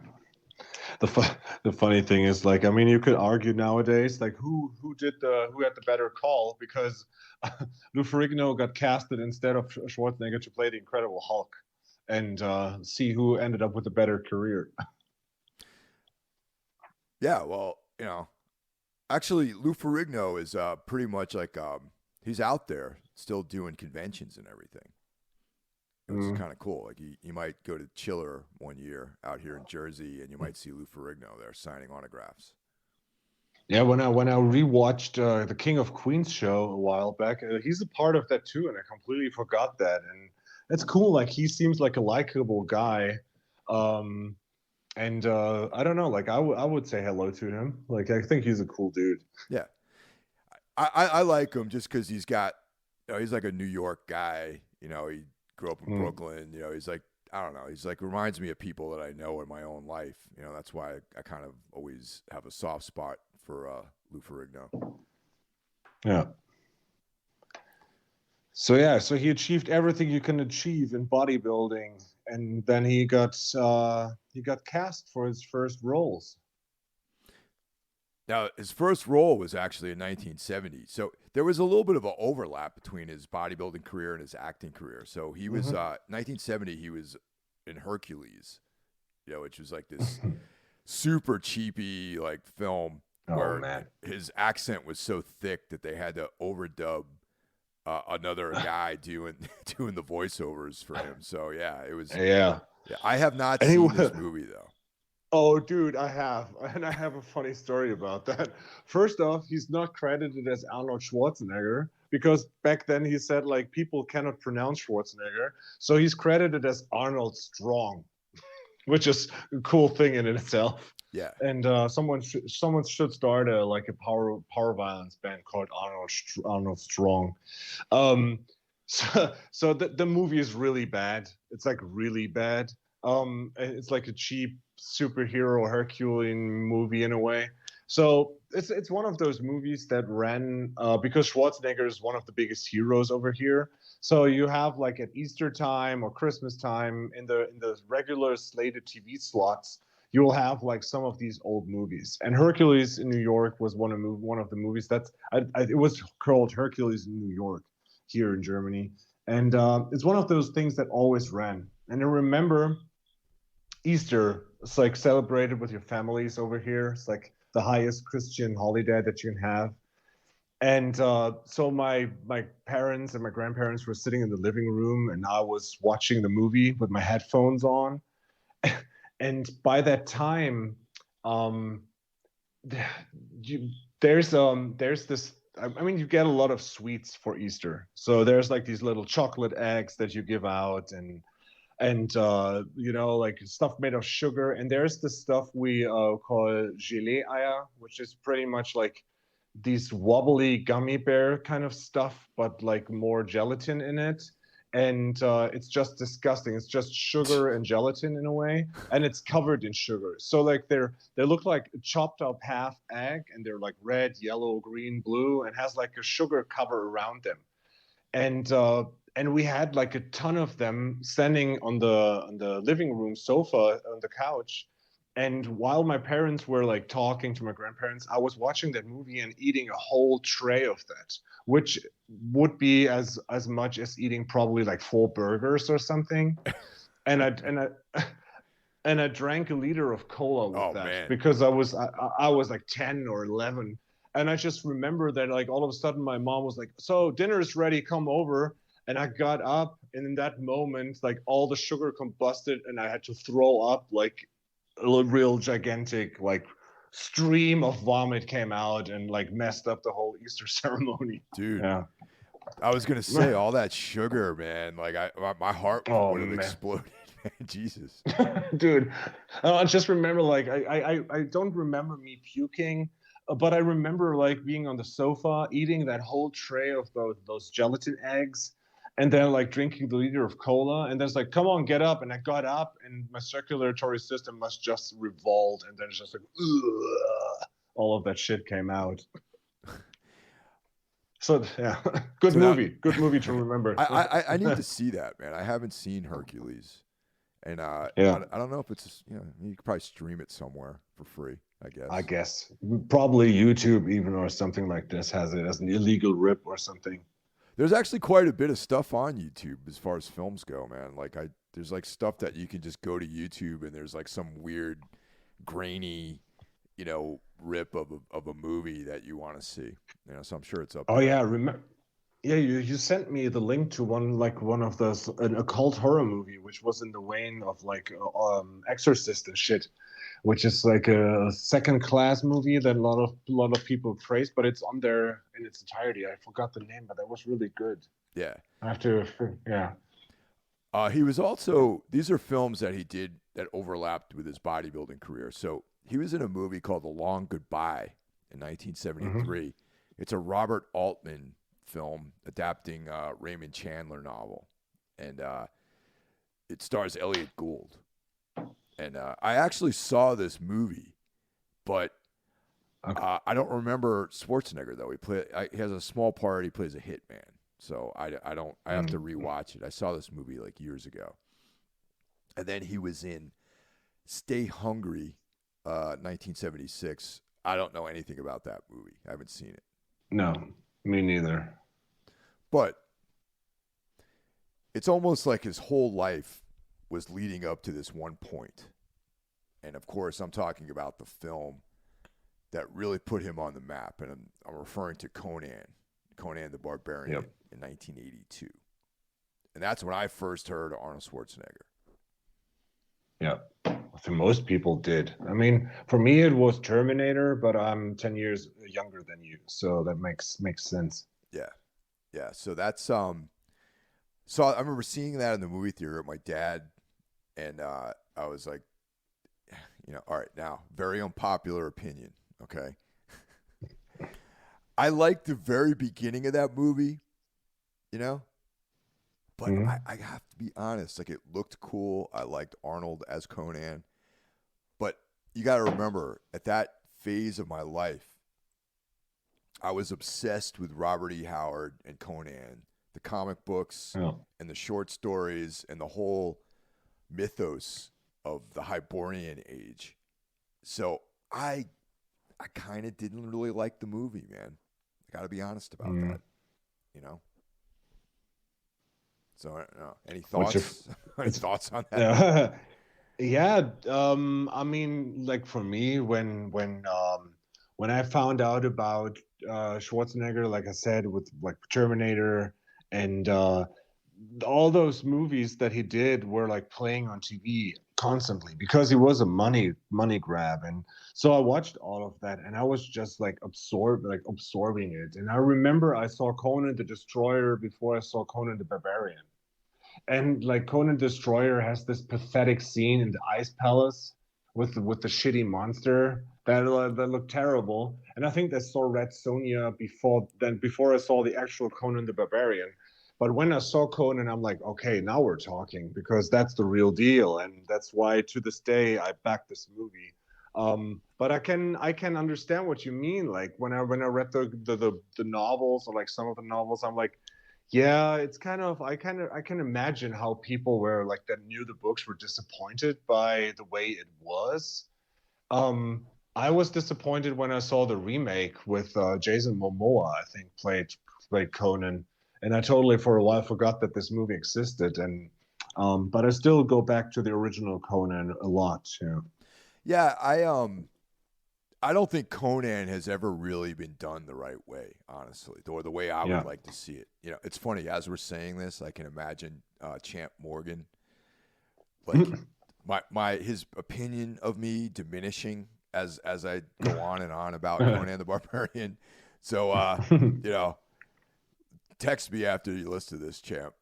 The funny thing is, like, I mean, you could argue nowadays, like, who had the better call, because Lou Ferrigno got casted instead of Schwarzenegger to play the Incredible Hulk, and see who ended up with a better career.
Yeah, well, actually, Lou Ferrigno is pretty much like he's out there still doing conventions and everything. It's kind of cool. Like you might go to Chiller one year out here in Jersey, and you might see Lou Ferrigno there signing autographs.
Yeah, when I rewatched the King of Queens show a while back, he's a part of that too, and I completely forgot that. And it's cool. Like, he seems like a likable guy, and I don't know. Like, I would say hello to him. Like, I think he's a cool dude.
Yeah, I like him just because he's got, he's like a New York guy. He grew up in Brooklyn. He's like, I don't know. He's like, reminds me of people that I know in my own life. That's why I kind of always have a soft spot for Lou Ferrigno.
Yeah. So he achieved everything you can achieve in bodybuilding, and then he got cast for his first roles.
Now, his first role was actually in 1970. So there was a little bit of an overlap between his bodybuilding career and his acting career. So he was, 1970, he was in Hercules, which was like this super cheapy like film where his accent was so thick that they had to overdub another guy doing the voiceovers for him. So yeah, it was. Yeah, I have not seen this movie though.
Oh, dude, I have. And I have a funny story about that. First off, he's not credited as Arnold Schwarzenegger, because back then he said, like, people cannot pronounce Schwarzenegger. So he's credited as Arnold Strong, which is a cool thing in itself.
Yeah.
And someone should start a power violence band called Arnold Strong. So the movie is really bad. It's like really bad. It's like a cheap superhero Herculean movie in a way. So it's one of those movies that ran because Schwarzenegger is one of the biggest heroes over here. So you have, like, at Easter time or Christmas time in the regular slated TV slots, you will have like some of these old movies. And Hercules in New York was one of the movies it was called Hercules in New York here in Germany. And it's one of those things that always ran. And I remember Easter, it's like celebrated with your families over here. It's like the highest Christian holiday that you can have. And so my parents and my grandparents were sitting in the living room, and I was watching the movie with my headphones on. And by that time, there's this. I mean, you get a lot of sweets for Easter. So there's like these little chocolate eggs that you give out, and like stuff made of sugar. And there's the stuff we call gelée eier, which is pretty much like these wobbly gummy bear kind of stuff, but like more gelatin in it. And it's just disgusting. It's just sugar and gelatin in a way, and it's covered in sugar. So like they look like chopped up half egg, and they're like red, yellow, green, blue, and has like a sugar cover around them. And we had like a ton of them standing on the living room sofa on the couch. And while my parents were like talking to my grandparents, I was watching that movie and eating a whole tray of that, which would be as much as eating probably like 4 burgers or something. And I and I drank a liter of cola with
Oh
that
man,
because I was like 10 or 11. And I just remember that like all of a sudden my mom was like, "So dinner's ready, come over." And I got up, and in that moment, like all the sugar combusted, and I had to throw up like a real gigantic like stream of vomit came out and like messed up the whole Easter ceremony.
dude.
Yeah.
I was gonna say all that sugar, man. Like my heart
Oh
would have
man.
exploded, man. Jesus.
Dude, I just remember like I don't remember me puking, but I remember like being on the sofa eating that whole tray of those gelatin eggs, and then like drinking the liter of cola, and then it's like, come on, get up. And I got up, and my circulatory system must just revolve, and then it's just like, ugh, all of that shit came out. So yeah, good
So now,
good movie to remember.
I need to see that, man. I haven't seen Hercules, and
Yeah.
I don't know if it's, you know, you could probably stream it somewhere for free, I
I
guess.
guess probably YouTube even or something like this has it as an illegal rip or something.
There's actually quite a bit of stuff on YouTube as far as films go, man. Like there's like stuff that you can just go to YouTube and there's like some weird, grainy, you know, rip of a movie that you want to see. You know, so I'm sure it's up
Oh
there.
yeah, remember? Yeah, you sent me the link to one of those an occult horror movie, which was in the vein of like Exorcist and shit, which is like a second class movie that a lot of people praise, but it's on there in its entirety. I forgot the name, but that was really good.
Yeah.
I have to, yeah.
He was also, these are films that he did that overlapped with his bodybuilding career. So he was in a movie called The Long Goodbye in 1973. It's a Robert Altman film adapting Raymond Chandler novel. And it stars Elliot Gould. And I actually saw this movie, but I don't remember Schwarzenegger, though. He has a small part. He plays a hitman. So I have to rewatch it. I saw this movie like years ago. And then he was in Stay Hungry, 1976. I don't know anything about that movie. I haven't seen it.
No, me neither.
But it's almost like his whole life was leading up to this one point. And of course, I'm talking about the film that really put him on the map. And I'm referring to Conan the Barbarian in 1982. And that's when I first heard Arnold Schwarzenegger.
Yeah, I think most people did. I mean, for me, it was Terminator, but I'm 10 years younger than you, so that makes sense.
Yeah. So that's So I remember seeing that in the movie theater with my dad, and I was like, you know, all right, now very unpopular opinion, okay. I liked the very beginning of that movie, you know. But I have to be honest, like it looked cool. I liked Arnold as Conan. But you got to remember, at that phase of my life, I was obsessed with Robert E. Howard and Conan, the comic books and the short stories and the whole mythos of the Hyborian age. So I kind of didn't really like the movie, man. I got to be honest about that, you know? So I don't know. Any thoughts? Any thoughts on that?
Yeah. I mean, like for me, when I found out about Schwarzenegger, like I said, with like Terminator and all those movies that he did were like playing on TV constantly because he was a money grab. And so I watched all of that and I was just like absorbing it. And I remember I saw Conan the Destroyer before I saw Conan the Barbarian. And like Conan Destroyer has this pathetic scene in the ice palace with the shitty monster that looked terrible. And I think I saw Red Sonja before I saw the actual Conan the Barbarian. But when I saw Conan, I'm like, okay, now we're talking because that's the real deal, and that's why to this day I back this movie. But I can understand what you mean. Like when I read the novels or like some of the novels, I'm like, yeah, it's kind of I can imagine how people were like that knew the books were disappointed by the way it was. I was disappointed when I saw the remake with Jason Momoa, I think played Conan, and I totally for a while forgot that this movie existed. And but I still go back to the original Conan a lot. Yeah.
Yeah, I don't think Conan has ever really been done the right way, honestly, or the way I would
Yeah.
like to see it. You know, it's funny as we're saying this, I can imagine Champ Morgan, like my his opinion of me diminishing as I go on and on about Conan the Barbarian. So you know, text me after you listen to this, Champ.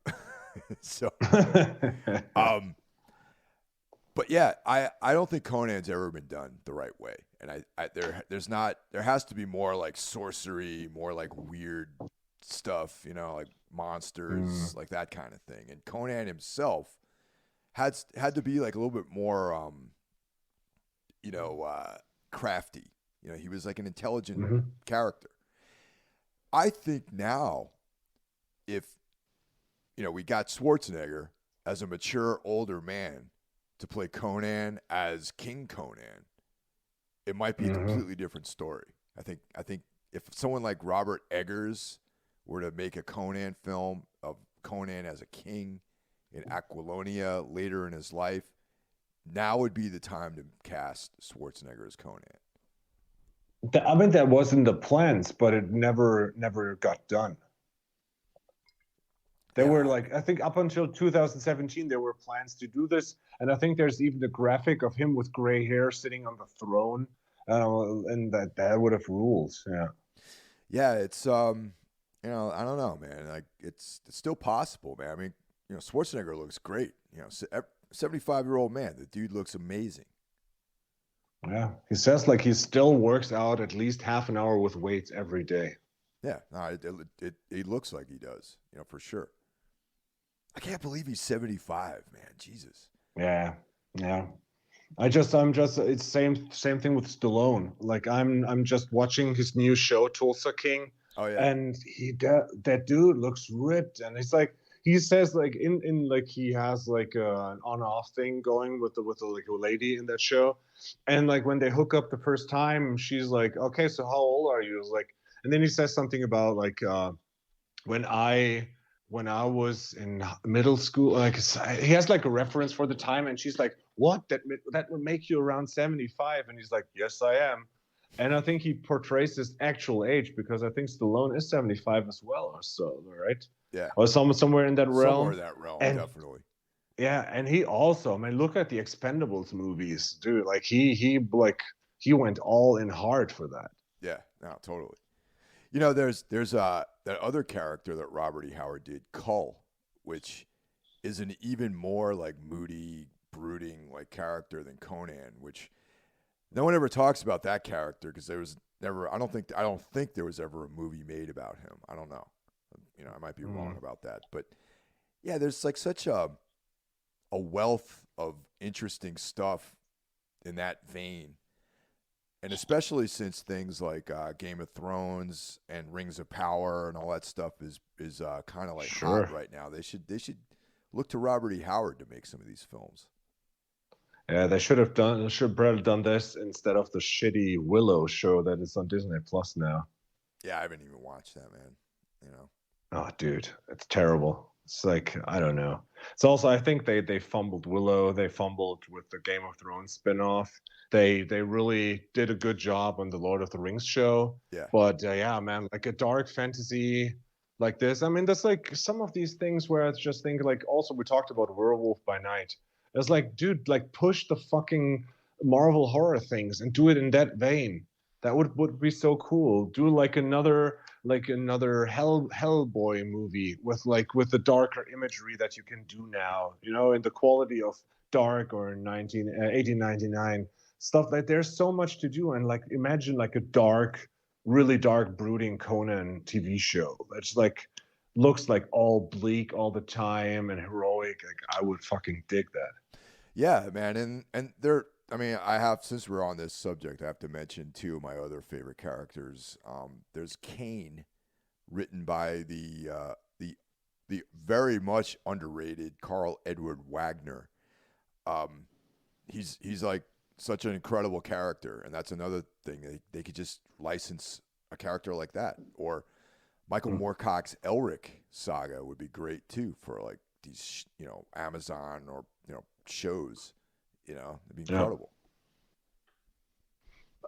So but yeah, I don't think Conan's ever been done the right way, and there has to be more like sorcery, more like weird stuff, you know, like monsters, like that kind of thing. And Conan himself had to be like a little bit more, you know, crafty. You know, he was like an intelligent character. I think now, if you know, we got Schwarzenegger as a mature older man to play Conan as King Conan, it might be a completely different story. I think if someone like Robert Eggers were to make a Conan film of Conan as a king in Aquilonia later in his life, now would be the time to cast Schwarzenegger as Conan.
I mean, that was in the plans, but it never got done. There were like, I think up until 2017, there were plans to do this, and I think there's even a graphic of him with gray hair sitting on the throne, and that would have ruled. Yeah.
Yeah, it's you know, I don't know, man. Like it's still possible, man. I mean, you know, Schwarzenegger looks great. You know, 75-year-old man. The dude looks amazing.
Yeah, he says like he still works out at least half an hour with weights every day.
Yeah, no, it looks like he does. You know, for sure. I can't believe he's 75, man. Jesus.
Yeah, yeah. I'm just it's same thing with Stallone. Like I'm just watching his new show Tulsa King,
Oh yeah.
and that dude looks ripped, and it's like he says like in like he has like an on-off thing going with the like a lady in that show, and like when they hook up the first time, she's like, okay, so how old are you? It's like, and then he says something about like when I was in middle school, like he has like a reference for the time, and she's like, "What? That would make you around 75?" And he's like, "Yes, I am." And I think he portrays his actual age because I think Stallone is 75 as well, or so, right?
Yeah.
Or somewhere in that realm.
Somewhere in that realm,
and
definitely.
yeah, and he also, I mean, look at the Expendables movies, dude. Like he went all in hard for that.
Yeah, no, totally. You know, there's that other character that Robert E. Howard did, Cull, which is an even more like moody, brooding like character than Conan, which no one ever talks about that character because there was never. I don't think there was ever a movie made about him. I don't know. You know, I might be wrong about that, but yeah, there's like such a wealth of interesting stuff in that vein. And especially since things like Game of Thrones and Rings of Power and all that stuff is kind of like hot right now. They should look to Robert E. Howard to make some of these films.
Yeah, they should have probably done this instead of the shitty Willow show that is on Disney Plus now.
Yeah, I haven't even watched that, man. You know.
Oh, dude, it's terrible. It's like, I don't know. It's also, I think they fumbled Willow. They fumbled with the Game of Thrones spinoff. They really did a good job on the Lord of the Rings show.
Yeah.
But yeah, man, like a dark fantasy like this. I mean, there's like some of these things where I just think like, also we talked about Werewolf by Night. It's like, dude, like push the fucking Marvel horror things and do it in that vein. That would be so cool. Do like another Hellboy movie with the darker imagery that you can do now, you know, in the quality of Dark or 1899. stuff like there's so much to do. And like imagine like a dark, really dark, brooding Conan TV show that's like looks like all bleak all the time and heroic. Like I would fucking dig that.
Yeah, man, and there. I mean, I have since we're on this subject, I have to mention two of my other favorite characters. There's Kane, written by the very much underrated Carl Edward Wagner. He's like such an incredible character, and that's another thing they could just license a character like that. Or Michael Moorcock's Elric saga would be great too for like these Amazon or shows. It'd be incredible.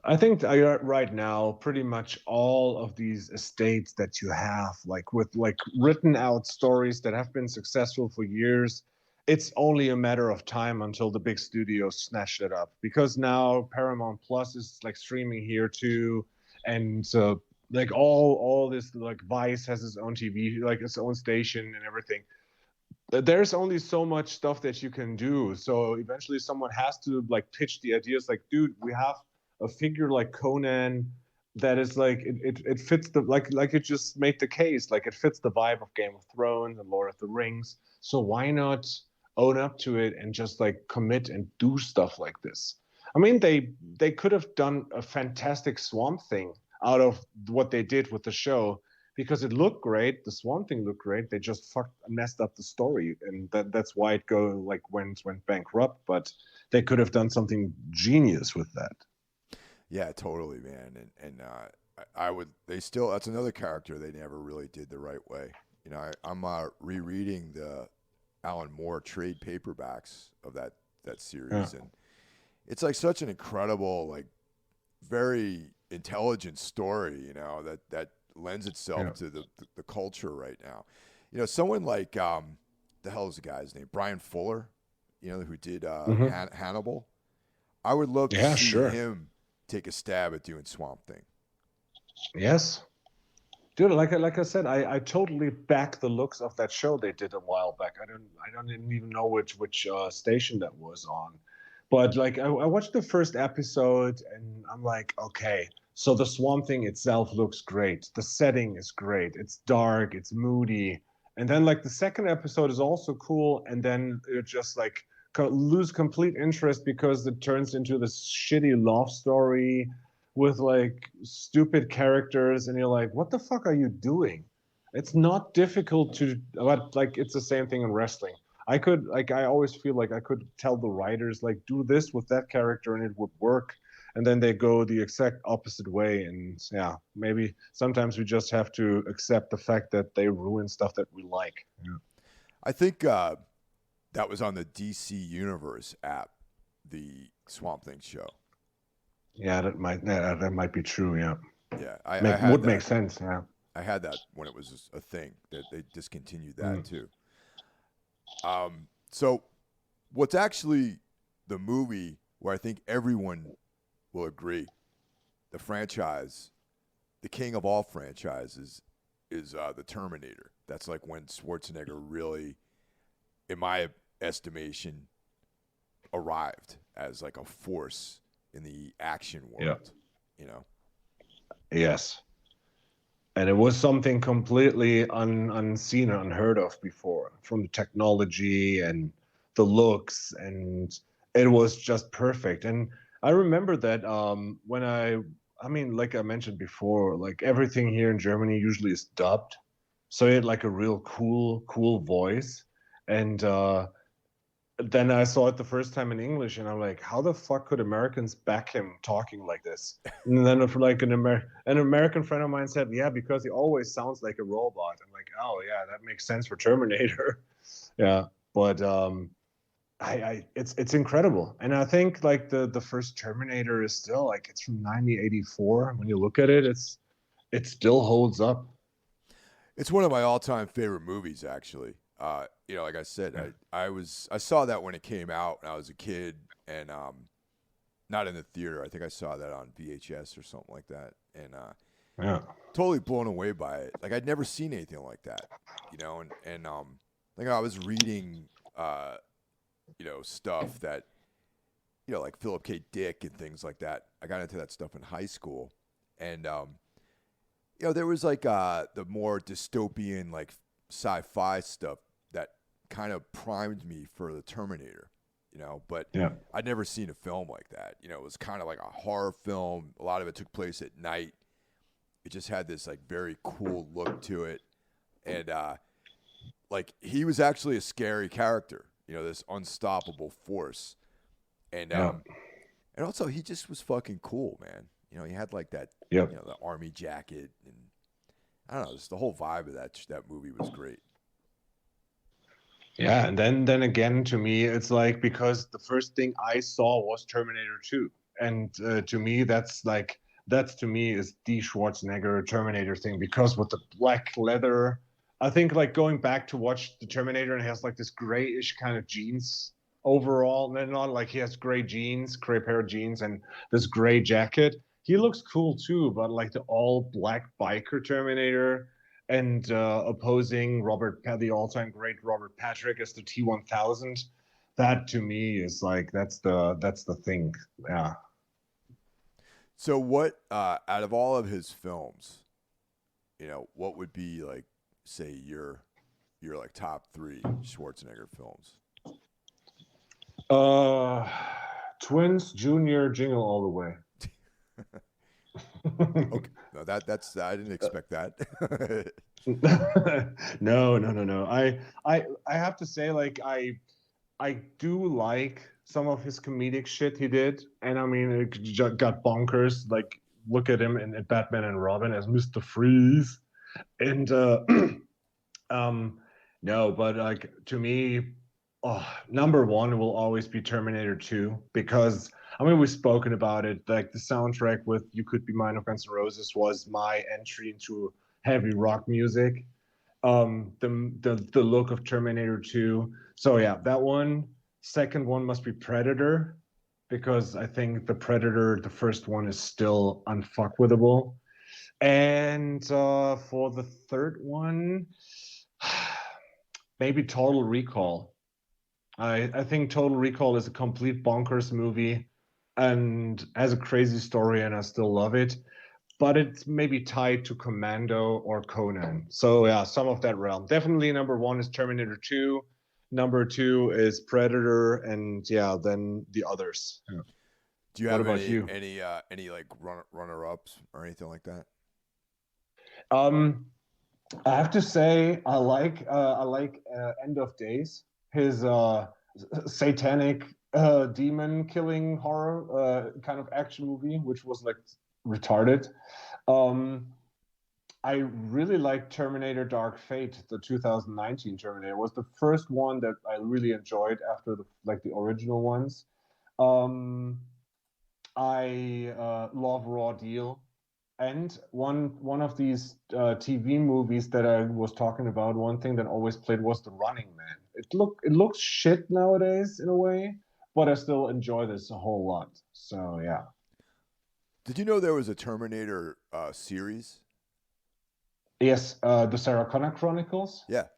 I think right now, pretty much all of these estates that you have, like with like written out stories that have been successful for years, it's only a matter of time until the big studios snatch it up. Because now Paramount Plus is like streaming here too, and so like all this like Vice has its own TV, like its own station and everything. There's only so much stuff that you can do. So eventually someone has to like pitch the ideas like, dude, we have a figure like Conan that is like it fits the like it just made the case. Like it fits the vibe of Game of Thrones and Lord of the Rings. So why not own up to it and just like commit and do stuff like this? I mean, they could have done a fantastic Swamp Thing out of what they did with the show, because it looked great. The Swamp Thing looked great. They just messed up the story, and that's why it went bankrupt. But they could have done something genius with that.
Yeah, totally, man. And I would. That's another character they never really did the right way. I'm rereading the Alan Moore trade paperbacks of that series, and it's like such an incredible, like very intelligent story. That lends itself to the culture right now. Someone like the hell is the guy's name? Brian Fuller, who did Hannibal. I would love to see him take a stab at doing Swamp Thing.
Yes. Dude, like I said, I totally back the looks of that show they did a while back. I don't even know which station that was on. But like I watched the first episode and I'm like, okay, so the Swamp Thing itself looks great. The setting is great. It's dark, it's moody. And then like the second episode is also cool, and then it just like lose complete interest because it turns into this shitty love story with like stupid characters, and you're like, what the fuck are you doing? It's not difficult but like it's the same thing in wrestling. I always feel like I could tell the writers like do this with that character and it would work, and then they go the exact opposite way. And yeah, maybe sometimes we just have to accept the fact that they ruin stuff that we like. Yeah.
I think that was on the DC Universe app, the Swamp Thing show.
Yeah, that might be true. Yeah.
Yeah, I
would make sense. Yeah.
I had that when it was a thing. That they discontinued that too. So what's actually the movie where I think everyone will agree, the franchise, the king of all franchises, is the Terminator. That's like when Schwarzenegger really, in my estimation, arrived as like a force in the action world.
Yes. And it was something completely unseen, unheard of before, from the technology and the looks, and it was just perfect. And I remember that when I mean, like I mentioned before, like everything here in Germany usually is dubbed, so he had like a real cool voice. And then I saw it the first time in English, and I'm like, how the fuck could Americans back him talking like this? And then if like an American friend of mine said, yeah, because he always sounds like a robot. I'm like, oh yeah, that makes sense for Terminator. Yeah, but it's incredible. And I think like the first Terminator is still like, it's from 1984. When you look at it, it still holds up.
It's one of my all-time favorite movies, actually. Like I said, I saw that when it came out when I was a kid, and not in the theater. I think I saw that on VHS or something like that, and totally blown away by it. Like I'd never seen anything like that, and like I was reading, stuff that, like Philip K. Dick and things like that. I got into that stuff in high school, and there was like the more dystopian, like sci-fi stuff that kind of primed me for the Terminator. But
Yeah.
I'd never seen a film like that. It was kind of like a horror film. A lot of it took place at night. It just had this like very cool look to it, and like he was actually a scary character. This unstoppable force, and and also he just was fucking cool, man. He had like that,
Yep.
the army jacket, and I don't know, just the whole vibe of that movie was great.
Yeah, and then again, to me, it's like because the first thing I saw was Terminator 2, and to me, that's to me is the Schwarzenegger Terminator thing because with the black leather, I think like going back to watch the Terminator and he has like this grayish kind of jeans overall, and then not like he has gray pair of jeans, and this gray jacket. He looks cool too, but like the all black biker Terminator and opposing the all-time great Robert Patrick as the T-1000. That to me is like that's the thing. Yeah.
So what out of all of his films, what would be like, say your like top 3 Schwarzenegger films?
Twins, Junior, Jingle All the Way.
Okay, no, that's I didn't expect that.
No. I have to say, like I do like some of his comedic shit he did, and I mean it got bonkers. Like look at him in Batman and Robin as Mr. Freeze, and no, but like to me, number one will always be Terminator 2 because I mean we've spoken about it. Like the soundtrack with "You Could Be Mine" of Guns N' Roses was my entry into heavy rock music. The look of Terminator 2. So yeah, that one. Second one must be Predator because I think the Predator, the first one, is still unfuckwithable. And for the third one, maybe Total Recall. I think Total Recall is a complete bonkers movie and has a crazy story, and I still love it. But it's maybe tied to Commando or Conan. So yeah, some of that realm. Definitely number one is Terminator 2. Number 2 is Predator, and yeah, then the others. Yeah.
Do you
What
have
about you?
any like runner ups or anything like that?
I have to say I like End of Days. His satanic demon killing horror kind of action movie, which was like retarded. I really like Terminator Dark Fate, the 2019 Terminator. It was the first one that I really enjoyed after the original ones. I love Raw Deal. And one of these TV movies that I was talking about, one thing that always played was The Running Man. It looks shit nowadays in a way, but I still enjoy this a whole lot. So yeah.
Did you know there was a Terminator series?
Yes, the Sarah Connor Chronicles.
Yeah.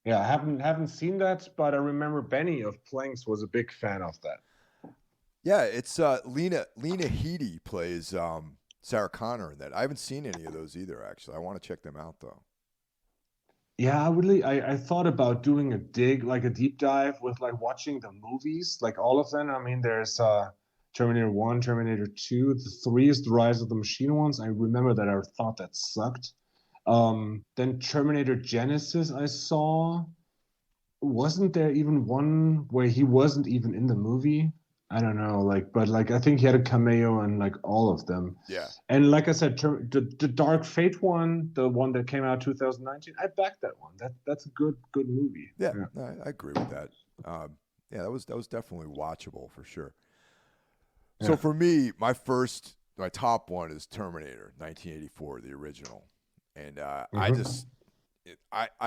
Yeah, I haven't seen that, but I remember Benny of Planks was a big fan of that.
Yeah, it's Lena Headey plays Sarah Connor in that. I haven't seen any of those either, actually. I want to check them out though.
Yeah, I thought about doing a deep dive with like watching the movies, like all of them. I mean, there's Terminator 1, Terminator 2, the 3 is the Rise of the Machine ones. I remember that I thought that sucked. Then Terminator Genesis I saw. Wasn't there even one where he wasn't even in the movie? I don't know, but I think he had a cameo in like all of them.
Yeah.
And like I said, the Dark Fate one, the one that came out 2019, I backed that one. That's a good movie.
Yeah. I agree with that. Yeah, that was definitely watchable for sure. So for me, my top one is Terminator 1984, the original, and I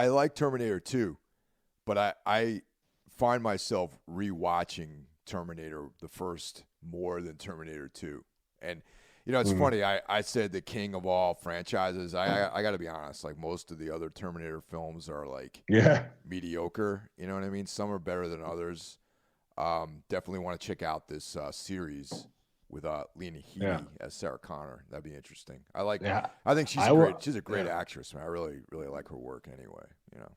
like Terminator 2, but I find myself rewatching Terminator the first more than Terminator 2. And it's funny, I said the king of all franchises. I got to be honest, like most of the other Terminator films are like mediocre, you know what I mean? Some are better than others. Definitely want to check out this series with Lena Headey as Sarah Connor. That'd be interesting.
Yeah.
I think she's great. She's a great actress, man. I really, really like her work anyway, you know.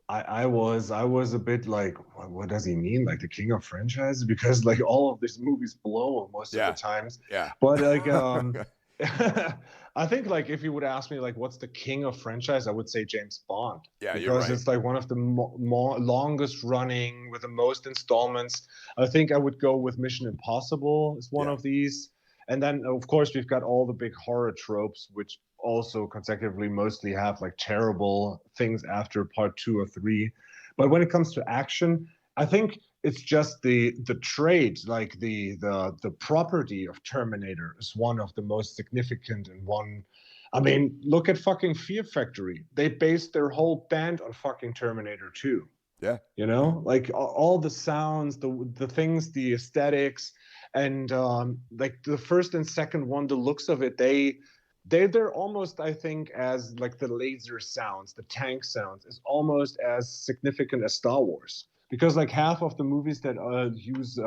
I was a bit like, what does he mean? Like the king of franchise? Because like all of these movies blow most of the times.
Yeah.
But like I think like if you would ask me like what's the king of franchise, I would say James Bond.
Yeah,
because
you're right.
it's like one of the more longest running with the most installments. I think I would go with Mission Impossible as one of these. And then of course we've got all the big horror tropes, which also consecutively mostly have like terrible things after part 2 or 3. But when it comes to action, I think it's just the trade, like the property of Terminator is one of the most significant and one. I mean, look at fucking Fear Factory. They based their whole band on fucking Terminator 2.
Yeah.
You know, like all the sounds, the things, the aesthetics, and like the first and second one, the looks of it, they're almost, I think, as like the laser sounds, the tank sounds is almost as significant as Star Wars, because like half of the movies that use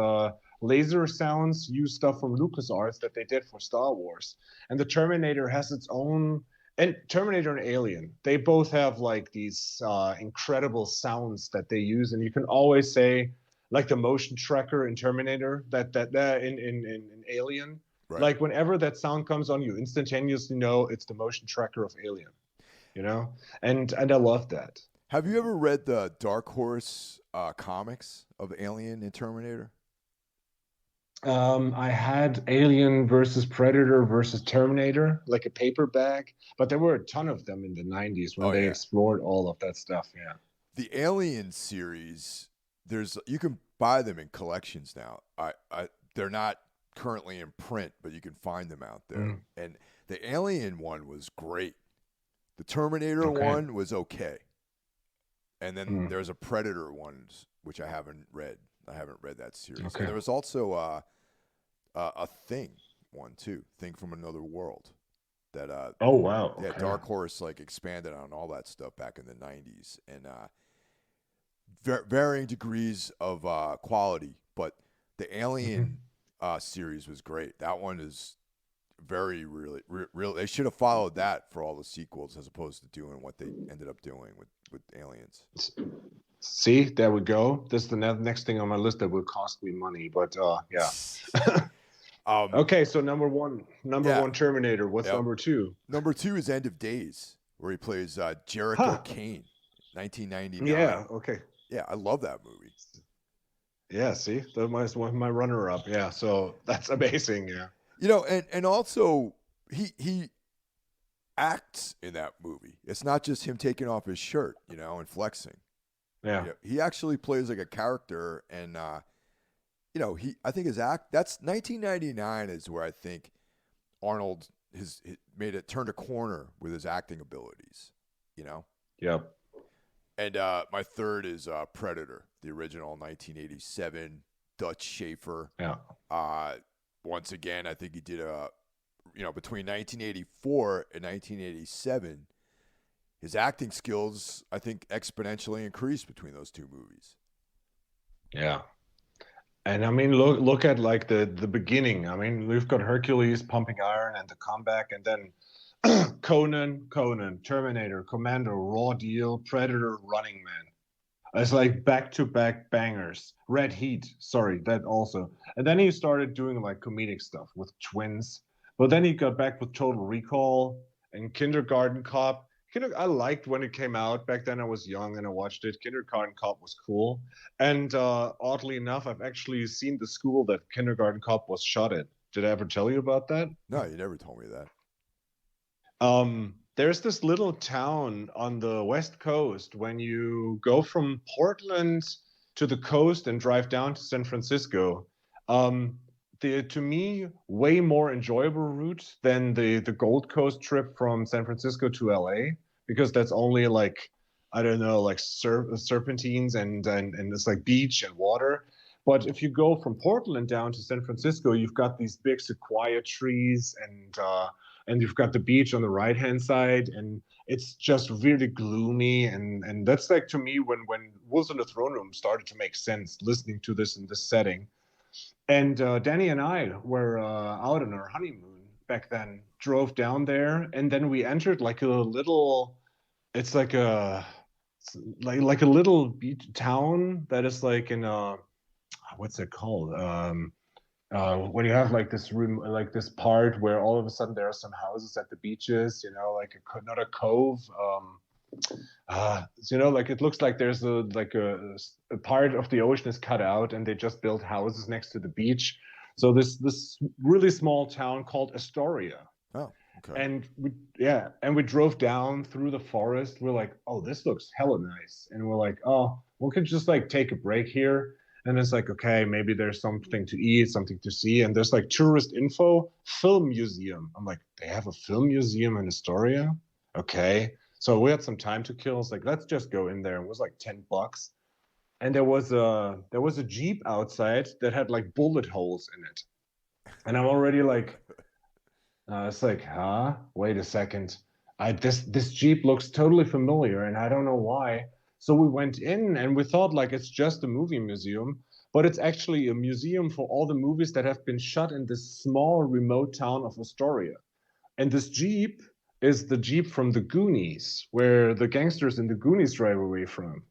laser sounds use stuff from LucasArts that they did for Star Wars. And the Terminator has its own, and Terminator and Alien, they both have like these incredible sounds that they use, and you can always say like the motion tracker in Terminator that in Alien.
Right.
Like whenever that sound comes on, you instantaneously know it's the motion tracker of Alien, you know? And I love that.
Have you ever read the Dark Horse comics of Alien and Terminator?
I had Alien versus Predator versus Terminator, like a paperback, but there were a ton of them in the 90s when they explored all of that stuff, yeah.
The Alien series, you can buy them in collections now. They're not currently in print, but you can find them out there. And the Alien one was great. The Terminator one was okay. And then there's a Predator one, which I haven't read. I haven't read that series.
Okay.
And there was also a Thing one too, Thing from Another World. That
oh wow.
Yeah, Dark Horse like expanded on all that stuff back in the 90s, and varying degrees of quality, but the Alien series was great. That one is very really real. They should have followed that for all the sequels as opposed to doing what they ended up doing with Aliens.
See, there we go. This is the next thing on my list that will cost me money, but yeah. Okay, so number one Terminator. What's number 2?
Number 2 is End of Days, where he plays Jericho Kane, 1999.
Yeah, okay.
Yeah, I love that movie.
Yeah, see, that was one of my runner-up. Yeah, so that's amazing. Yeah,
you know, and also he acts in that movie. It's not just him taking off his shirt, you know, and flexing.
Yeah,
you know, he actually plays like a character, and you know, I think that's 1999 is where I think Arnold turned a corner with his acting abilities. You know.
Yep.
And my third is Predator, the original 1987 Dutch Schaefer.
Yeah.
Once again, I think he did between 1984 and 1987, his acting skills, I think, exponentially increased between those two movies.
Yeah. And I mean, look at like the beginning. I mean, we've got Hercules, Pumping Iron, and the comeback, and then Conan, Terminator, Commando, Raw Deal, Predator, Running Man. It's like back-to-back bangers. Red Heat, sorry, that also. And then he started doing like comedic stuff with Twins. But then he got back with Total Recall and Kindergarten Cop. I liked when it came out. Back then I was young and I watched it. Kindergarten Cop was cool. And oddly enough, I've actually seen the school that Kindergarten Cop was shot at. Did I ever tell you about that?
No, you never told me that.
There's this little town on the West Coast. When you go from Portland to the coast and drive down to San Francisco, the, to me, way more enjoyable route than the Gold Coast trip from San Francisco to LA, because that's only like, I don't know, like serpentines and it's like beach and water. But if you go from Portland down to San Francisco, you've got these big sequoia trees and and you've got the beach on the right hand side, and it's just really gloomy, and that's like, to me, when Wolves on the Throne Room started to make sense, listening to this in this setting. And Danny and I were out on our honeymoon back then, drove down there, and then we entered like a little, it's like a like a little beach town that is like in a, what's it called? When you have like this room, like this part where all of a sudden there are some houses at the beaches, like not a cove. Like it looks like there's a part of the ocean is cut out, and they just built houses next to the beach. So this really small town called Astoria.
Oh, okay.
And we drove down through the forest. We're like, oh, this looks hella nice. And we're like, oh, we could just like take a break here. And it's like, okay, maybe there's something to eat, something to see. And there's like tourist info, film museum. I'm like, they have a film museum in Astoria? Okay. So we had some time to kill. It's like, let's just go in there. It was like $10. And there was a Jeep outside that had like bullet holes in it. And I'm already like, it's like, huh? Wait a second. This Jeep looks totally familiar, and I don't know why. So we went in, and we thought like it's just a movie museum, but it's actually a museum for all the movies that have been shot in this small remote town of Astoria. And this Jeep is the Jeep from the Goonies, where the gangsters in the Goonies drive away from.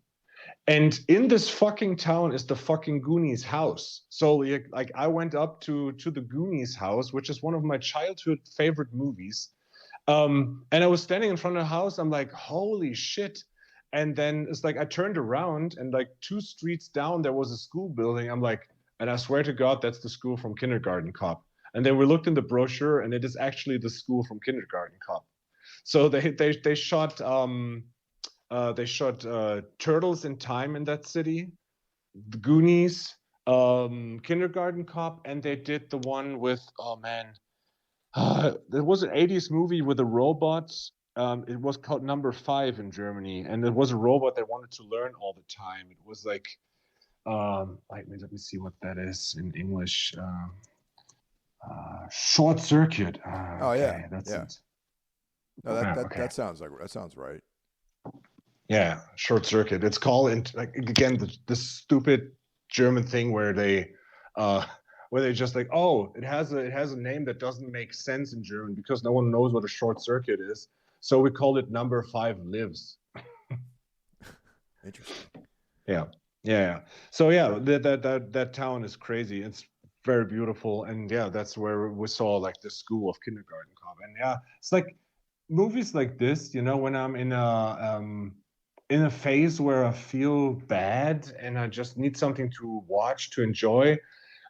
And in this fucking town is the fucking Goonies house. So like I went up to the Goonies house, which is one of my childhood favorite movies. And I was standing in front of the house. I'm like, holy shit. And then it's like I turned around, and like 2 streets down there was a school building. I'm like, and I swear to God, that's the school from Kindergarten Cop. And then we looked in the brochure, and it is actually the school from Kindergarten Cop. So they shot Turtles in Time in that city, the Goonies, Kindergarten Cop, and they did the one with, oh man, there was an 80s movie with the robots. It was called Number 5 in Germany, and it was a robot that wanted to learn all the time. It was like, let me see what that is in English. Short Circuit.
Oh
okay,
yeah,
that's
yeah.
it.
No,
Okay.
that sounds right.
Yeah, Short Circuit. It's called, and like again, the stupid German thing where they just like, oh, it has a name that doesn't make sense in German because no one knows what a short circuit is. So we call it Number 5 Lives.
Interesting.
Yeah. So yeah, that town is crazy. It's very beautiful, and yeah, that's where we saw like the school of Kindergarten Cop. And yeah, it's like movies like this, when I'm in a phase where I feel bad and I just need something to watch to enjoy,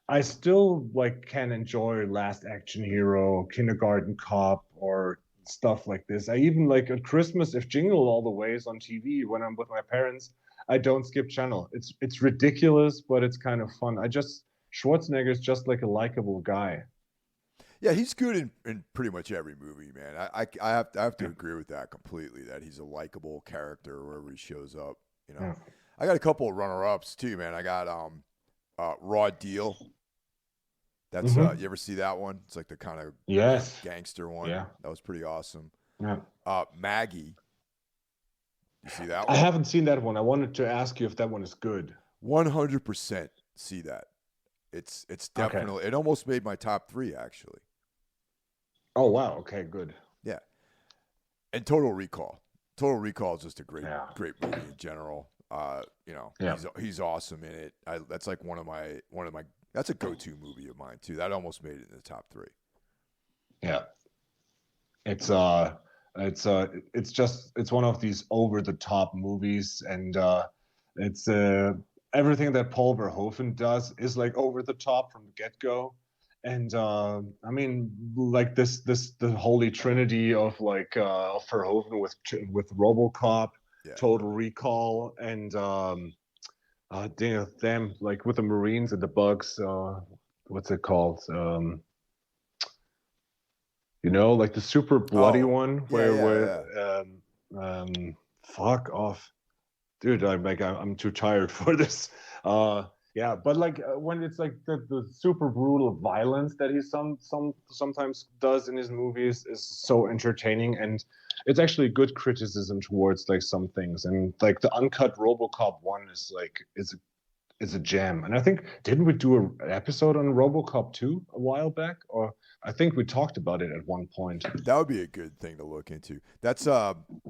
I still like can enjoy Last Action Hero, Kindergarten Cop, or stuff like this. I even like at Christmas, if Jingle All the Way is on TV when I'm with my parents, I don't skip channel. It's ridiculous, but it's kind of fun. Schwarzenegger is just like a likable guy.
Yeah, he's good in pretty much every movie, man. I have to agree with that completely. That he's a likable character wherever he shows up.
Yeah.
I got a couple of runner-ups too, man. I got Raw Deal. That's you ever see that one? It's like the kind of gangster one.
Yeah,
that was pretty awesome.
Yeah.
Maggie. You see that one?
I haven't seen that one. I wanted to ask you if that one is good.
100% see that. It's definitely It almost made my top 3 actually.
Oh wow! Okay, good.
Yeah, and Total Recall. Total Recall is just a great movie in general. He's awesome in it. That's like one of my that's a go-to movie of mine too. That almost made it in the top 3.
Yeah, it's one of these over-the-top movies, and it's everything that Paul Verhoeven does is like over the top from the get-go. And I mean, like the holy trinity of like Verhoeven with RoboCop, Total Recall, and them like with the Marines and the bugs. What's it called? Like the super bloody one where fuck off, dude. I'm too tired for this. Yeah, but like when it's like the super brutal violence that he sometimes does in his movies is so entertaining, and it's actually good criticism towards like some things. And like the uncut RoboCop one is like is a gem. And I think didn't we do an episode on RoboCop 2 a while back, or I think we talked about it at one point.
That would be a good thing to look into. That's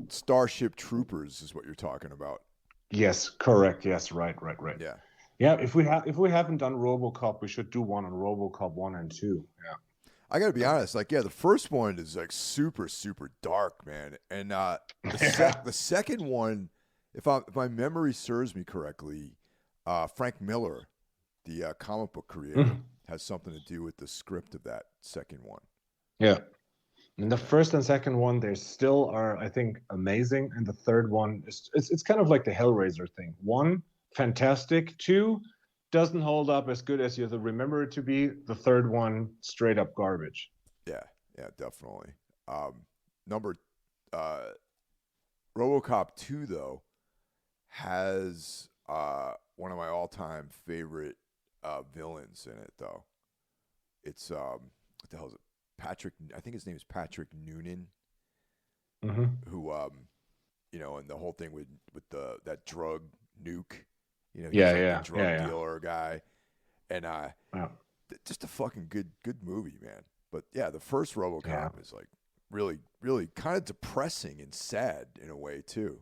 Starship Troopers is what you're talking about.
Yes, correct. Yes, right.
Yeah.
Yeah, if we haven't done RoboCop, we should do one on RoboCop 1 and 2. Yeah.
I got to be honest, like the first one is like super super dark, man. And the second one, if my memory serves me correctly, Frank Miller, the comic book creator, has something to do with the script of that second one.
Yeah. And the first and second one, they still are, I think, amazing. And the third one is it's kind of like the Hellraiser thing. One, fantastic. Two, doesn't hold up as good as you remember it to be. The third one, straight up garbage.
Yeah, definitely. RoboCop 2 though has one of my all-time favorite villains in it though. It's what the hell is it? Patrick, I think his name is Patrick Noonan, who and the whole thing with that drug nuke, he's the drug dealer guy, and just a fucking good movie, man. But yeah, the first RoboCop is like really, really kind of depressing and sad in a way too,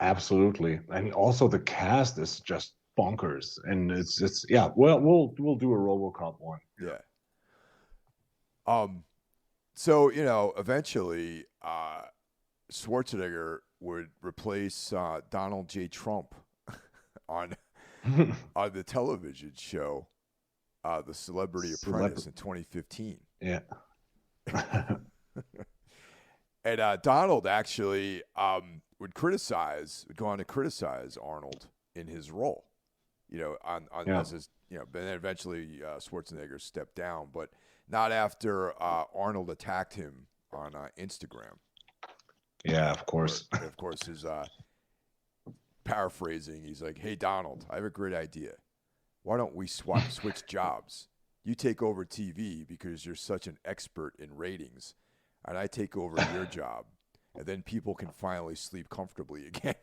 Absolutely, and also the cast is just bonkers, and it's yeah. Well, we'll do a RoboCop one.
Yeah. So, eventually, Schwarzenegger would replace Donald J. Trump on the television show, The Celebrity Apprentice in 2015.
Yeah.
And Donald actually would go on to criticize Arnold in his role, as his, but then eventually Schwarzenegger stepped down, but not after Arnold attacked him on Instagram.
Yeah, of course.
Of course, his paraphrasing, he's like, "Hey, Donald, I have a great idea. Why don't we switch jobs? You take over TV because you're such an expert in ratings, and I take over your job, and then people can finally sleep comfortably again."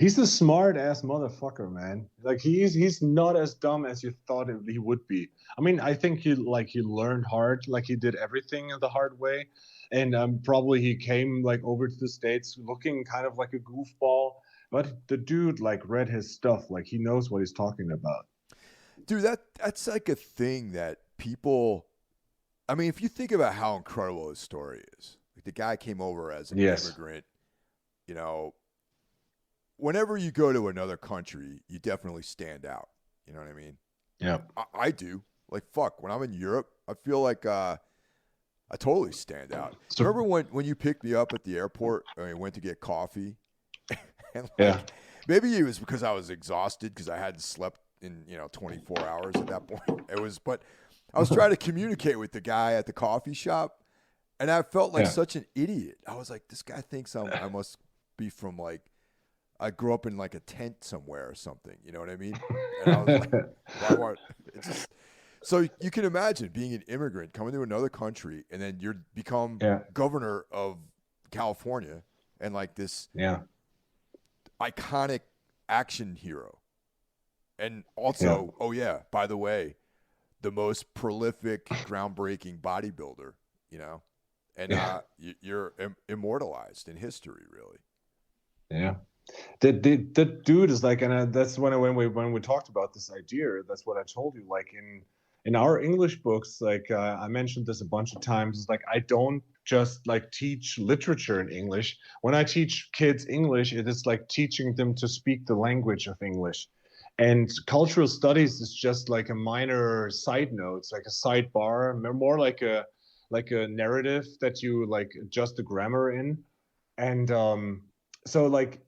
He's a smart ass motherfucker, man. Like he's not as dumb as you thought he would be. I mean, I think he learned hard, like he did everything the hard way, and probably he came like over to the States looking kind of like a goofball, but the dude like read his stuff, like he knows what he's talking about.
Dude, that's like a thing that people. I mean, if you think about how incredible his story is, like the guy came over as an immigrant, whenever you go to another country, you definitely stand out. You know what I mean?
Yeah.
I do. Like, fuck, when I'm in Europe, I feel like I totally stand out. So, remember when you picked me up at the airport and we went to get coffee? And maybe it was because I was exhausted because I hadn't slept in, 24 hours at that point. But I was trying to communicate with the guy at the coffee shop, and I felt like such an idiot. I was like, this guy thinks I must be from like, I grew up in like a tent somewhere or something. You know what I mean? And I was like, so you can imagine being an immigrant coming to another country and then you become governor of California and like this iconic action hero. And also, by the way, the most prolific, groundbreaking bodybuilder, and you're immortalized in history, really.
Yeah. The dude is like, and that's when we talked about this idea, that's what I told you. Like in our English books, like I mentioned this a bunch of times. It's like I don't just like teach literature in English. When I teach kids English, it is like teaching them to speak the language of English. And cultural studies is just like a minor side note. It's like a sidebar, more like a narrative that you like adjust the grammar in, and so like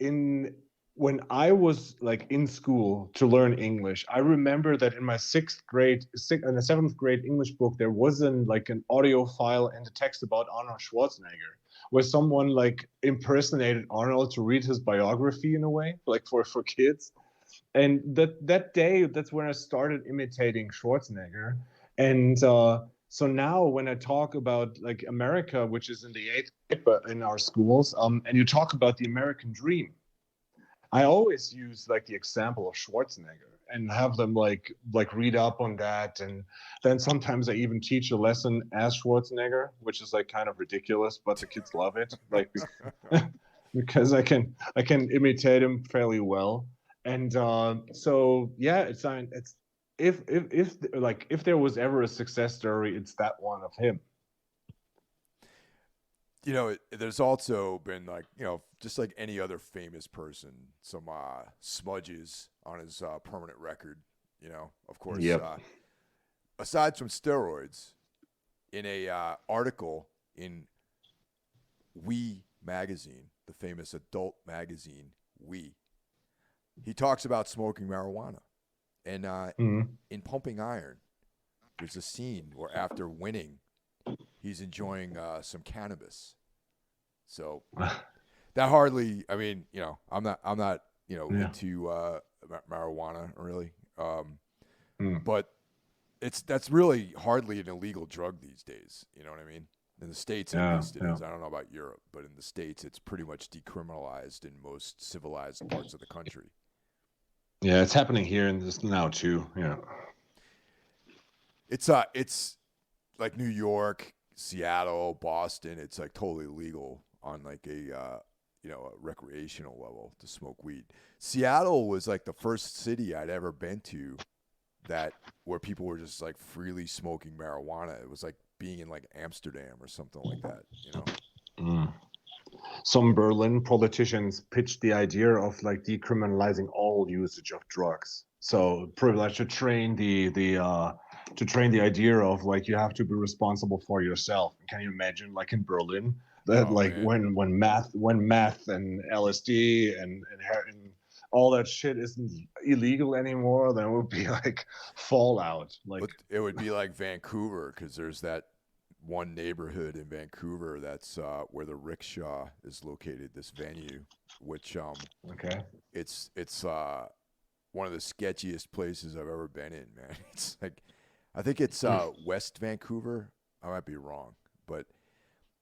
when I was like in school to learn English, I remember that in my seventh grade English book, there wasn't like an audio file and a text about Arnold Schwarzenegger. where someone like impersonated Arnold to read his biography in a way, like for kids. And that day, that's when I started imitating Schwarzenegger. And so now when I talk about like America, which is in the eighth grade but in our schools, and you talk about the American dream, I always use like the example of Schwarzenegger and have them like read up on that. And then sometimes I even teach a lesson as Schwarzenegger, which is like kind of ridiculous, but the kids love it, like because I can imitate him fairly well. And so yeah, it's if like if there was ever a success story, it's that one of him.
You know, there's also been like, you know, just like any other famous person, some smudges on his permanent record. You know, of course,
Yep.
aside from steroids, in a article in We magazine, the famous adult magazine We, he talks about smoking marijuana, and
Mhm.
in Pumping Iron, there's a scene where after winning, he's enjoying some cannabis. So that hardly, I mean, you know, I'm not, you know,
Yeah.
into marijuana really,
Mm.
but that's really hardly an illegal drug these days. You know what I mean? In the States, at
Yeah,
least, it
yeah.
is. I don't know about Europe, but in the States, it's pretty much decriminalized in most civilized parts of the country.
Yeah, it's happening here in this now too. Yeah.
It's like New York, Seattle, Boston. It's like totally legal on like a you know, a recreational level to smoke weed. Seattle was like the first city I'd ever been to that where people were just like freely smoking marijuana. It was like being in like Amsterdam or something like that, you know.
Mm. Some Berlin politicians pitched the idea of like decriminalizing all usage of drugs. So pretty much to train the idea of like you have to be responsible for yourself. Can you imagine like in Berlin that
Oh
like
man.
when meth and LSD and all that shit isn't illegal anymore, then it would be like fallout. Like
But it would be like Vancouver because there's that one neighborhood in Vancouver that's where the rickshaw is located. This venue, which
okay.
it's one of the sketchiest places I've ever been in, man. It's like I think it's West Vancouver. I might be wrong, but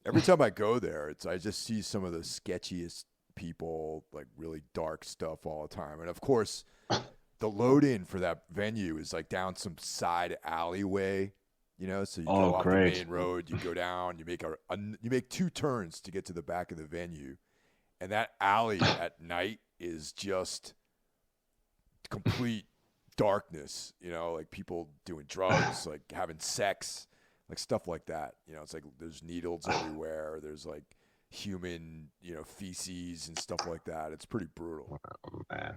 every time I go there, I just see some of the sketchiest people, like really dark stuff all the time. And of course, the load in for that venue is like down some side alleyway, you know. So you
Oh,
go off the
great.
main road, you go down, you make two turns to get to the back of the venue, and that alley at night is just complete darkness. You know, like people doing drugs, like having sex, like stuff like that. You know, it's like there's needles everywhere. There's like human, you know, feces and stuff like that. It's pretty brutal.
Oh, man.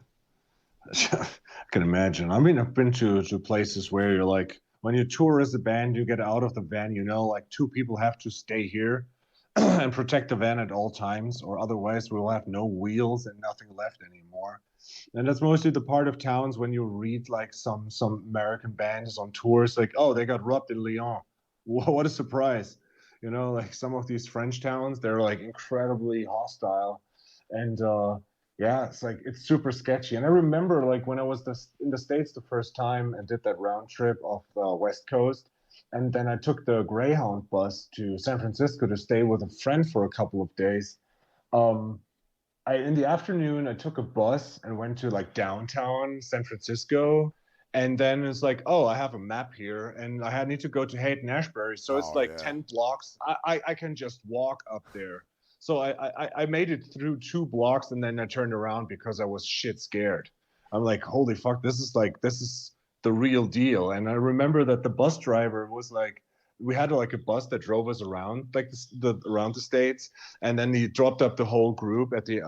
I can imagine. I mean, I've been to places where you're like, when you tour as a band, you get out of the van, you know, like two people have to stay here and protect the van at all times, or otherwise we'll have no wheels and nothing left anymore. And that's mostly the part of towns when you read like some American bands on tours, like, oh, they got robbed in Lyon. What a surprise. You know, like some of these French towns, they're like incredibly hostile. And yeah, it's like it's super sketchy. And I remember like when I was in the States the first time and did that round trip off the West Coast, and then I took the Greyhound bus to San Francisco to stay with a friend for a couple of days. Um, in the afternoon, I took a bus and went to like downtown San Francisco. And then it's like, oh, I have a map here, and I need to go to Haight Ashbury. So it's
Oh
like
yeah.
10 blocks. I can just walk up there. So I made it through 2 blocks, and then I turned around because I was shit scared. I'm like, holy fuck, this is the real deal. And I remember that the bus driver was like, we had like a bus that drove us around like around the states, and then he dropped up the whole group at the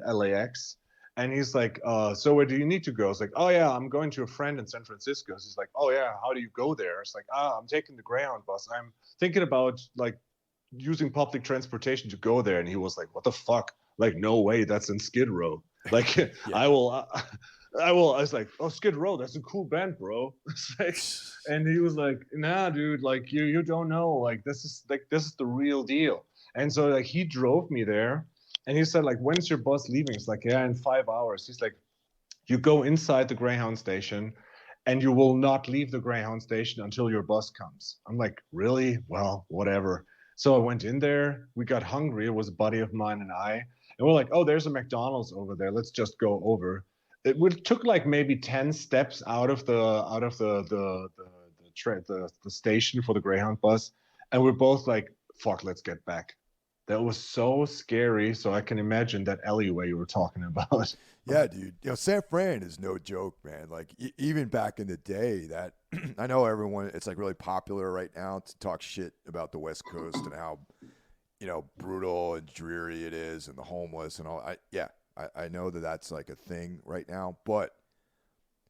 LAX. And he's like, so where do you need to go? It's like, oh yeah, I'm going to a friend in San Francisco. So he's like, oh yeah, how do you go there? It's like, I'm taking the Greyhound bus. I'm thinking about like using public transportation to go there. And he was like, what the fuck? Like, no way, that's in Skid Row. Like,
Yeah.
I will. I was like, oh, Skid Row, that's a cool band, bro. It's like, and he was like, nah, dude, like you don't know. Like this is the real deal. And so like he drove me there, and he said like, when's your bus leaving? It's like, yeah, in 5 hours. He's like, you go inside the Greyhound station and you will not leave the Greyhound station until your bus comes. I'm like, really? Well, whatever. So I went in there. We got hungry. It was a buddy of mine and I. And we're like, oh, there's a McDonald's over there. Let's just go over. It took like maybe 10 steps out of the station for the Greyhound bus. And we're both like, fuck, let's get back. That was so scary. So I can imagine that alleyway you were talking about.
Yeah, dude. San Fran is no joke, man. Like even back in the day, that I know everyone. It's like really popular right now to talk shit about the West Coast and how brutal and dreary it is, and the homeless and all. I know that that's like a thing right now, but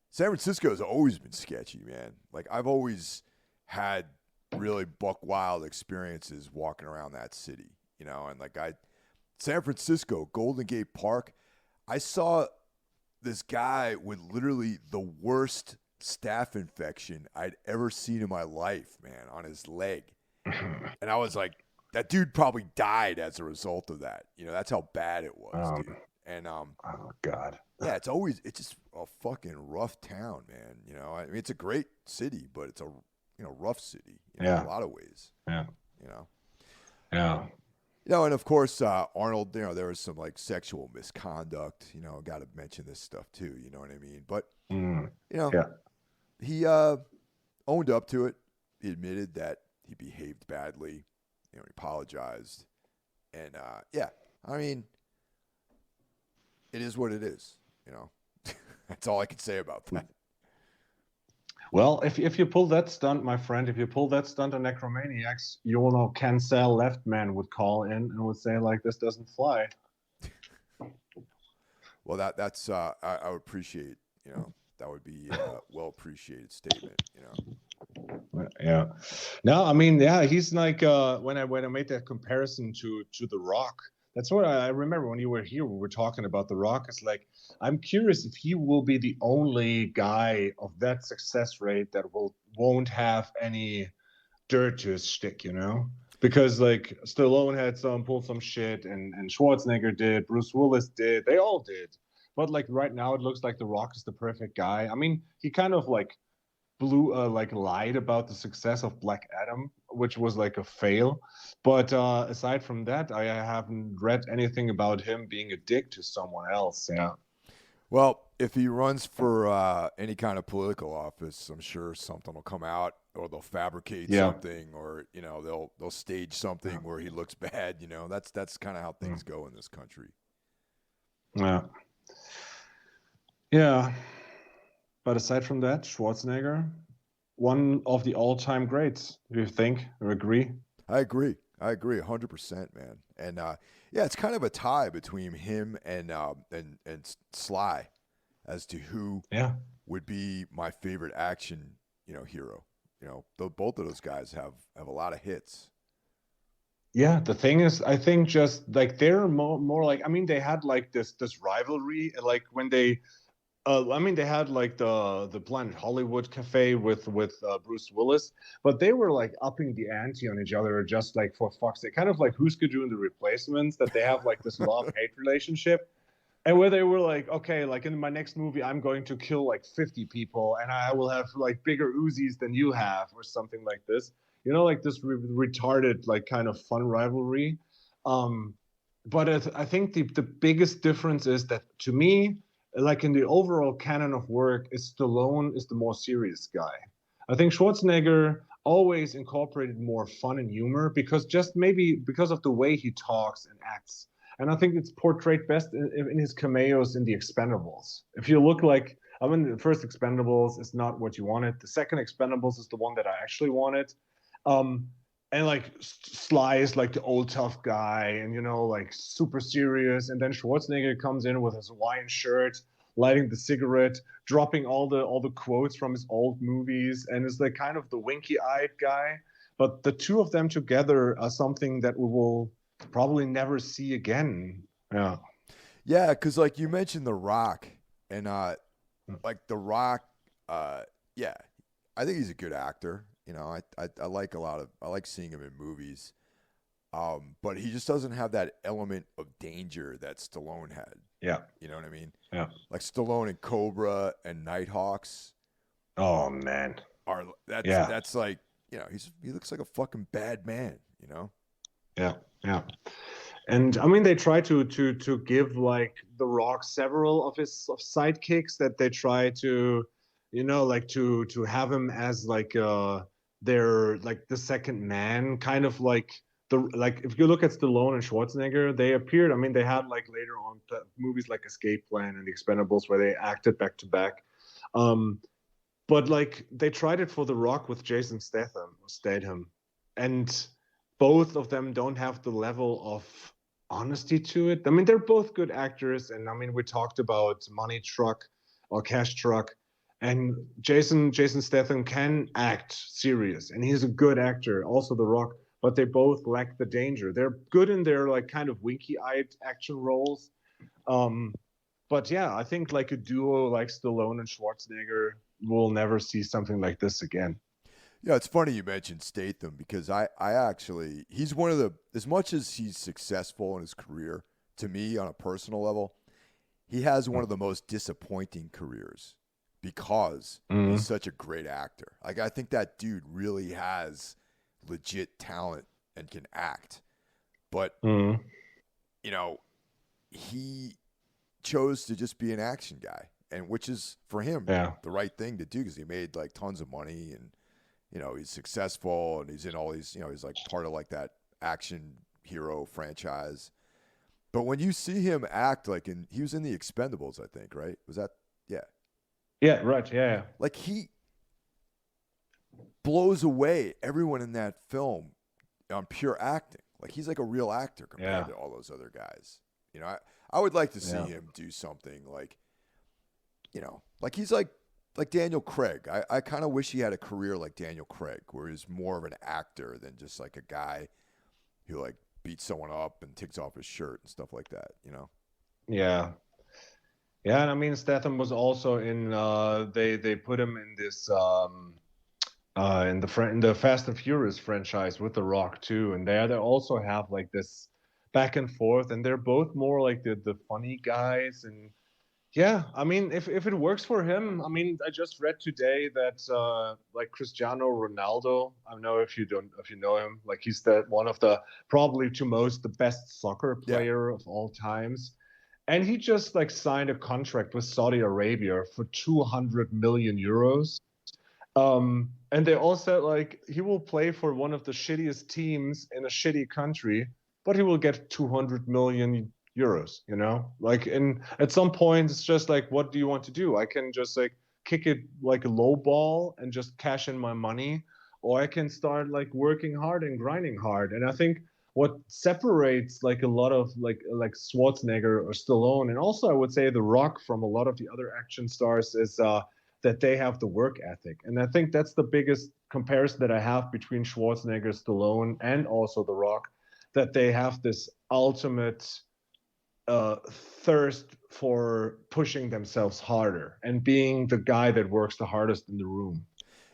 San Francisco has always been sketchy, man. Like I've always had really buck wild experiences walking around that city, and like San Francisco, Golden Gate Park. I saw this guy with literally the worst staph infection I'd ever seen in my life, man, on his leg. And I was like, that dude probably died as a result of that. That's how bad it was, dude. And
oh God.
Yeah, it's just a fucking rough town, man. I mean, it's a great city, but it's a rough city, in a lot of ways.
Yeah.
Yeah. And of course, Arnold, there was some like sexual misconduct, got to mention this stuff too, you know what I mean? But, he owned up to it. He admitted that he behaved badly, he apologized. And, I mean, it is what it is, That's all I can say about that.
Well, if you pull that stunt, my friend, if you pull that stunt on Necromaniacs, Cancel Left Man would call in and would say like, this doesn't fly.
Well, that's I would appreciate, that would be a well appreciated statement,
Yeah. No, I mean, yeah, he's like when I made that comparison to The Rock. That's what I remember when you were here. We were talking about The Rock. It's like, I'm curious if he will be the only guy of that success rate that won't have any dirt to his shtick, Because like Stallone had pulled some shit, and Schwarzenegger did, Bruce Willis did, they all did. But like right now, it looks like The Rock is the perfect guy. I mean, he kind of like lied about the success of Black Adam, which was like a fail. But aside from that, I haven't read anything about him being a dick to someone else. Yeah.
Well, if he runs for any kind of political office, I'm sure something will come out, or they'll fabricate something, or they'll stage something where he looks bad. That's kind of how things go in this country.
Yeah. Yeah. But aside from that, Schwarzenegger, one of the all-time greats. Do you think or agree?
I agree 100%, man. And it's kind of a tie between him and Sly as to who would be my favorite action hero. Both of those guys have a lot of hits.
Yeah, the thing is, I think just like they're more like, I mean, they had like this rivalry, like when they they had like the Planet Hollywood cafe with Bruce Willis, but they were like upping the ante on each other, just like for fuck's sake, kind of like Who's Good Doing the Replacements, that they have like this love-hate relationship, and where they were like, okay, like in my next movie, I'm going to kill like 50 people, and I will have like bigger Uzis than you have, or something like this, like this retarded like kind of fun rivalry. But I think the biggest difference is that, to me, like in the overall canon of work, Stallone is the more serious guy. I think Schwarzenegger always incorporated more fun and humor because of the way he talks and acts. And I think it's portrayed best in his cameos in the Expendables. If you look like, the first Expendables is not what you wanted. The second Expendables is the one that I actually wanted. And like Sly is like the old tough guy, and like super serious. And then Schwarzenegger comes in with his Hawaiian shirt, lighting the cigarette, dropping all the quotes from his old movies, and is like kind of the winky-eyed guy. But the two of them together are something that we will probably never see again. Yeah.
Yeah, because like you mentioned The Rock, and like The Rock, I think he's a good actor. I like I like seeing him in movies. But he just doesn't have that element of danger that Stallone had.
Yeah.
You know what I mean?
Yeah.
Like Stallone and Cobra and Nighthawks
Oh man.
are
Yeah.
that's like, you know, he looks like a fucking bad man, you know?
Yeah. Yeah. And I mean, they try to give like The Rock several of his sidekicks that they try to, like to have him as like their like the second man, kind of like like if you look at Stallone and Schwarzenegger, they appeared. I mean, they had like later on movies like Escape Plan and The Expendables where they acted back to back. But like they tried it for The Rock with Jason Statham, and both of them don't have the level of honesty to it. I mean, they're both good actors, and I mean, we talked about Money Truck or Cash Truck, and Jason Statham can act serious, and he's a good actor. Also, The Rock, but they both lack the danger. They're good in their like kind of winky-eyed action roles. But yeah, I think like a duo like Stallone and Schwarzenegger will never see something like this again.
Yeah, it's funny you mentioned Statham because I actually, he's one of the, as much as he's successful in his career, to me on a personal level, he has one of the most disappointing careers because he's such a great actor. Like, I think that dude really has legit talent and can act. But, you know, he chose to just be an action guy, and which is for him the right thing to do because he made like tons of money and, you know, he's successful and he's in all these, you know, he's like part of like that action hero franchise. But when you see him act like he was in The Expendables, I think, right? Was that, yeah.
Yeah, right, yeah.
Like he blows away everyone in that film on pure acting. Like he's like a real actor compared to all those other guys. You know, I would like to see him do something like, you know, like he's like Daniel Craig. I kind of wish he had a career like Daniel Craig, where he's more of an actor than just like a guy who like beats someone up and takes off his shirt and stuff like that, you know?
Yeah. Yeah, and I mean Statham was also in they put him in this in the Fast and Furious franchise with The Rock too, and they also have like this back and forth, and they're both more like the funny guys. And yeah, I mean, if it works for him, I mean, I just read today that like Cristiano Ronaldo, I don't know if you know him, like he's one of the probably the best soccer player of all times, and he just like signed a contract with Saudi Arabia for 200 million euros. And they all said like he will play for one of the shittiest teams in a shitty country, but he will get 200 million euros, you know? Like, and at some point it's just like, what do you want to do? I can just like kick it like a low ball and just cash in my money, or I can start like working hard and grinding hard. And I think what separates like a lot of like Schwarzenegger or Stallone, and also I would say The Rock from a lot of the other action stars, is that they have the work ethic. And I think that's the biggest comparison that I have between Schwarzenegger, Stallone, and also The Rock, that they have this ultimate thirst for pushing themselves harder and being the guy that works the hardest in the room.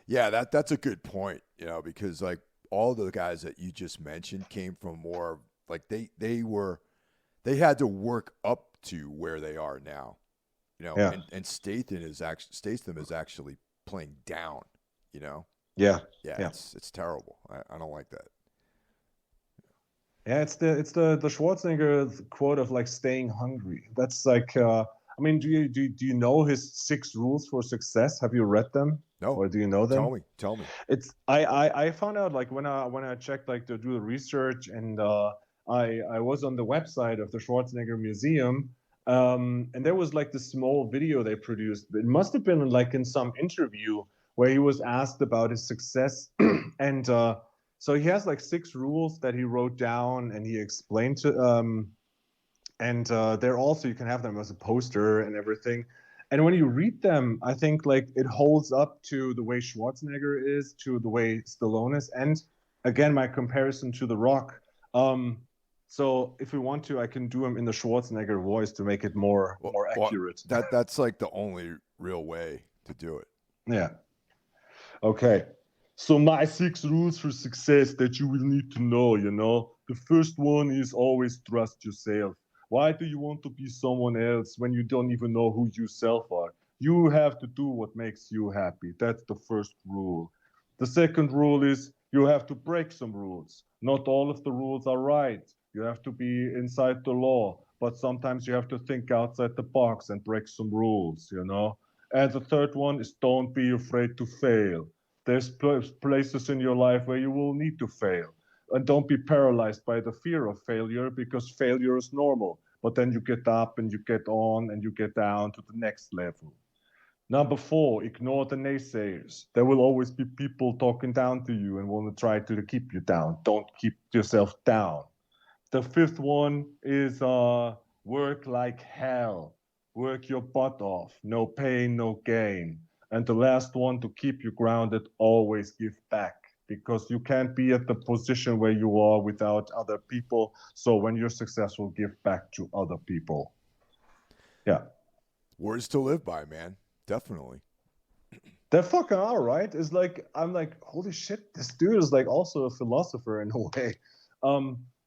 Yeah, that's a good point, you know, because like all the guys that you just mentioned came from more like they had to work up to where they are now. You know, and Statham is actually playing down, you know?
Yeah.
It's terrible. I don't like that.
Yeah, it's the Schwarzenegger quote of like staying hungry. That's like I mean, do you know his 6 rules for success? Have you read them?
No.
Or do you know them?
Tell me.
It's I found out like when I checked like to do the research, and I was on the website of the Schwarzenegger Museum. And there was like this small video they produced. It must have been like in some interview where he was asked about his success. And so he has like 6 rules that he wrote down and he explained to and they're also, you can have them as a poster and everything. And when you read them, I think like it holds up to the way Schwarzenegger is, to the way Stallone is, and again my comparison to The Rock. So if we want to, I can do him in the Schwarzenegger voice to make it more accurate.
That's like the only real way to do it.
Yeah. Okay. So my 6 rules for success that you will need to know, you know. The first one is always trust yourself. Why do you want to be someone else when you don't even know who you self are? You have to do what makes you happy. That's the first rule. The second rule is you have to break some rules. Not all of the rules are right. You have to be inside the law, but sometimes you have to think outside the box and break some rules, you know? And the third one is don't be afraid to fail. There's places in your life where you will need to fail. And don't be paralyzed by the fear of failure because failure is normal. But then you get up and you get on and you get down to the next level. Number 4, ignore the naysayers. There will always be people talking down to you and want to try to keep you down. Don't keep yourself down. The fifth one is work like hell. Work your butt off. No pain, no gain. And the last one, to keep you grounded, always give back. Because you can't be at the position where you are without other people. So when you're successful, give back to other people. Yeah.
Words to live by, man. Definitely.
They fucking are, right? It's like, I'm like, holy shit, this dude is like also a philosopher in a way.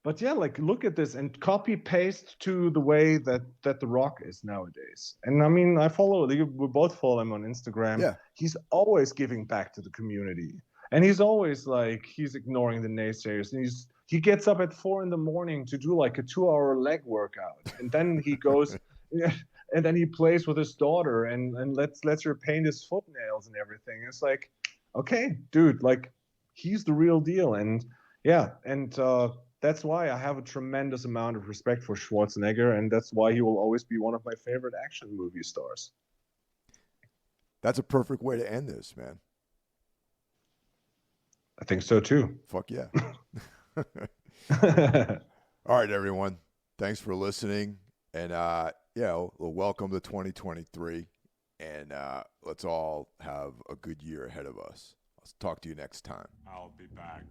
But yeah, like look at this and copy paste to the way that The Rock is nowadays. And I mean, we both follow him on Instagram.
Yeah.
He's always giving back to the community. And he's always like, he's ignoring the naysayers. And he gets up at 4 a.m. to do like a 2-hour leg workout. And then he goes and then he plays with his daughter and lets her paint his foot nails and everything. It's like, okay, dude, like he's the real deal. And yeah, and that's why I have a tremendous amount of respect for Schwarzenegger, and that's why he will always be one of my favorite action movie stars.
That's a perfect way to end this, man.
I think so too.
Fuck yeah. All right, everyone. Thanks for listening. And welcome to 2023. And let's all have a good year ahead of us. I'll talk to you next time.
I'll be back.